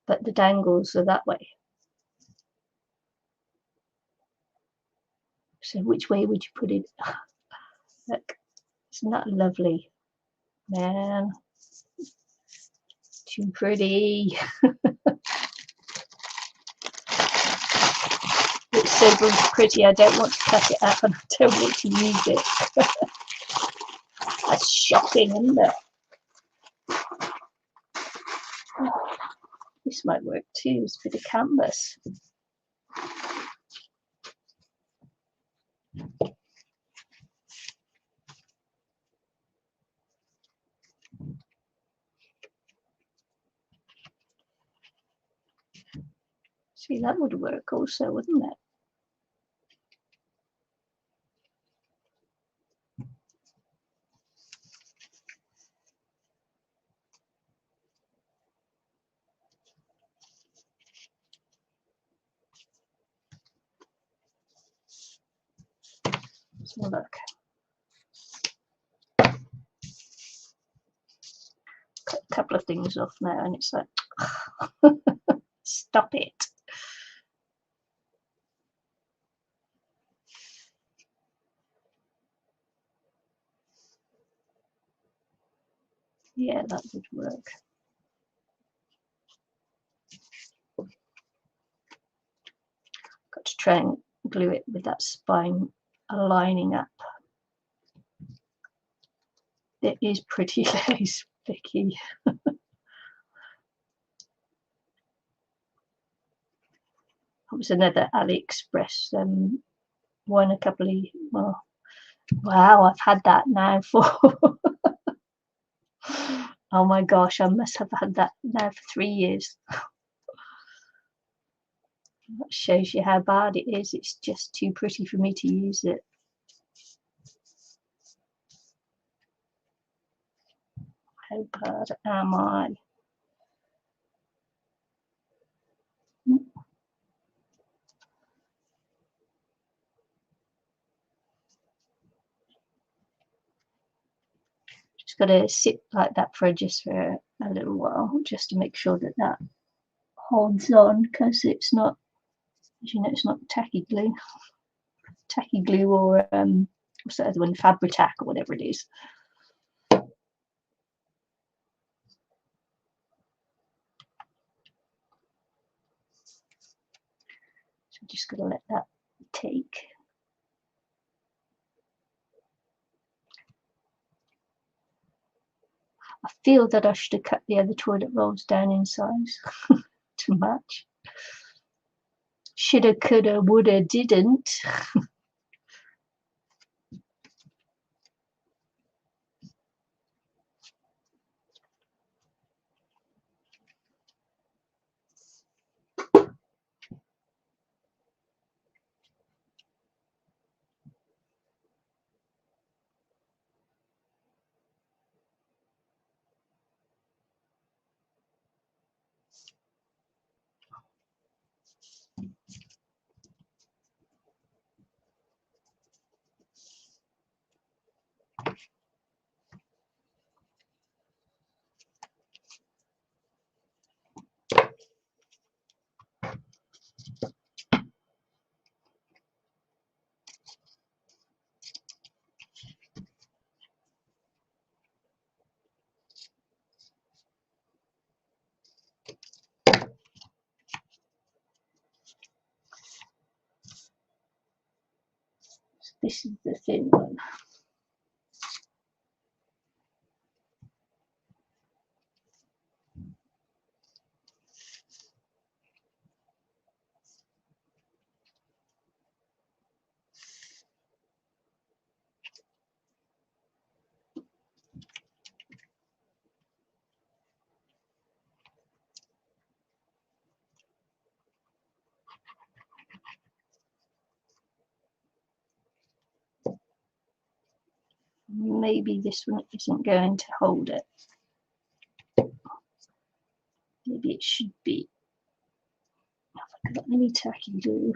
but the dangles are that way. So which way would you put it? Look, isn't that lovely? Man, too pretty. It's so pretty, I don't want to cut it up and I don't want to use it. That's shocking, isn't it? Oh, this might work too. It's a bit of canvas. See, that would work also, wouldn't it? Let's have a look. Cut a couple of things off now, and it's like, stop it. Yeah, that would work. Got to try and glue it with that spine lining up. It is pretty lace, Vicky. That was another AliExpress one a couple of, well, wow, I've had that now for oh my gosh, I must have had that now for 3 years. That shows you how bad it is. It's just too pretty for me to use it. How bad am I? Just got to sit like that for just for a little while, just to make sure that that holds on, because it's not, as you know, it's not tacky glue or what's that other one, Fabri-Tac or whatever it is. So just got to let that take. I feel that I should have cut the other toilet rolls down in size to match. Shoulda, coulda, woulda, didn't. This is the thin one. Maybe this one isn't going to hold it. Maybe it should be. Have I got any tacky glue?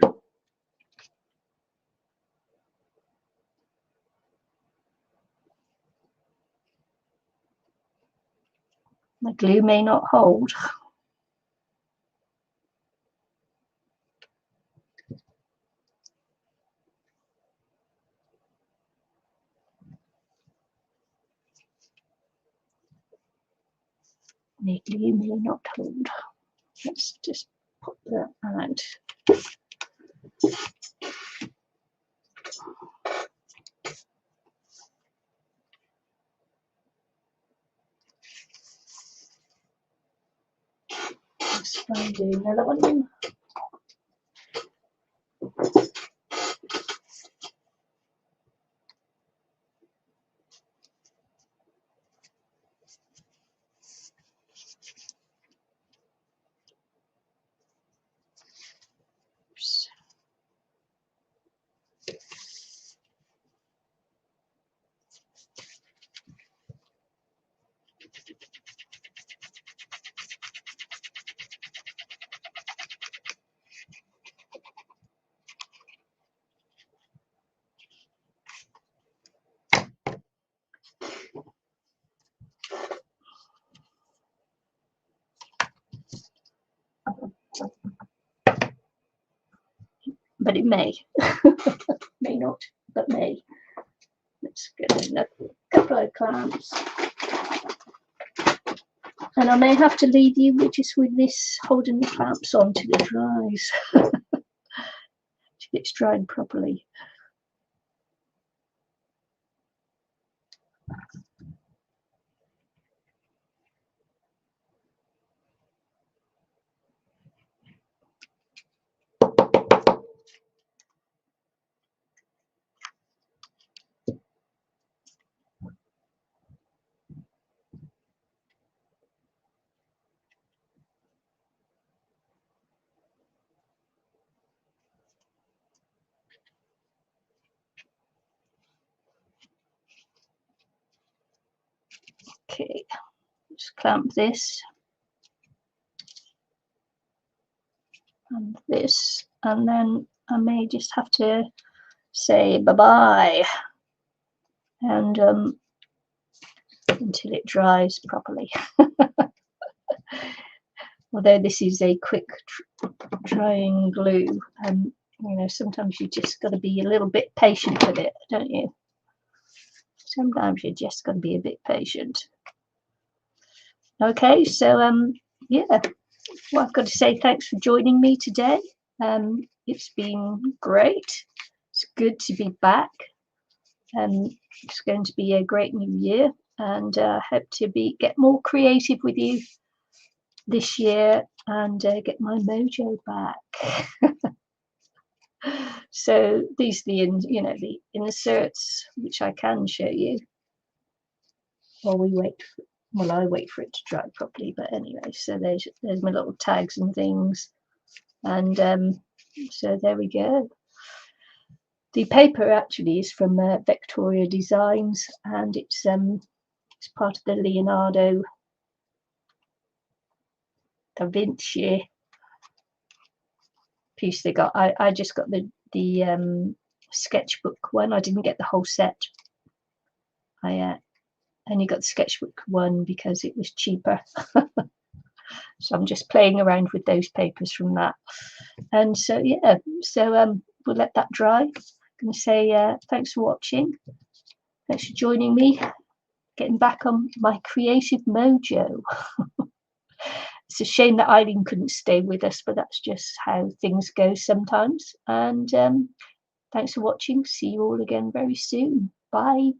My glue may not hold. My glue may not hold. Let's just put that out. Let's find another one. Oops. But it may. May not, but may. Let's get another couple of clamps. And I may have to leave you with this holding the clamps on till it dries. Till it's dried properly. Okay, just clamp this and this, and then I may just have to say bye-bye and until it dries properly. Although this is a quick drying glue, you know, sometimes you just got to be a little bit patient with it, don't you? Sometimes you just got to be a bit patient. Okay, so yeah, well, I've got to say thanks for joining me today. It's been great. It's good to be back. It's going to be a great new year, and hope to get more creative with you this year and get my mojo back. So these are the inserts which I can show you while we wait. Well, I wait for it to dry properly, but anyway, so there's my little tags and things, and so there we go. The paper actually is from Victoria Designs, and it's part of the Leonardo da Vinci piece they got. I just got the sketchbook one. I didn't get the whole set. I only got the sketchbook one because it was cheaper. So I'm just playing around with those papers from that. And so yeah, so we'll let that dry. I'm going to say thanks for watching. Thanks for joining me, getting back on my creative mojo. It's a shame that Eileen couldn't stay with us, but that's just how things go sometimes. And Thanks for watching. See you all again very soon. Bye.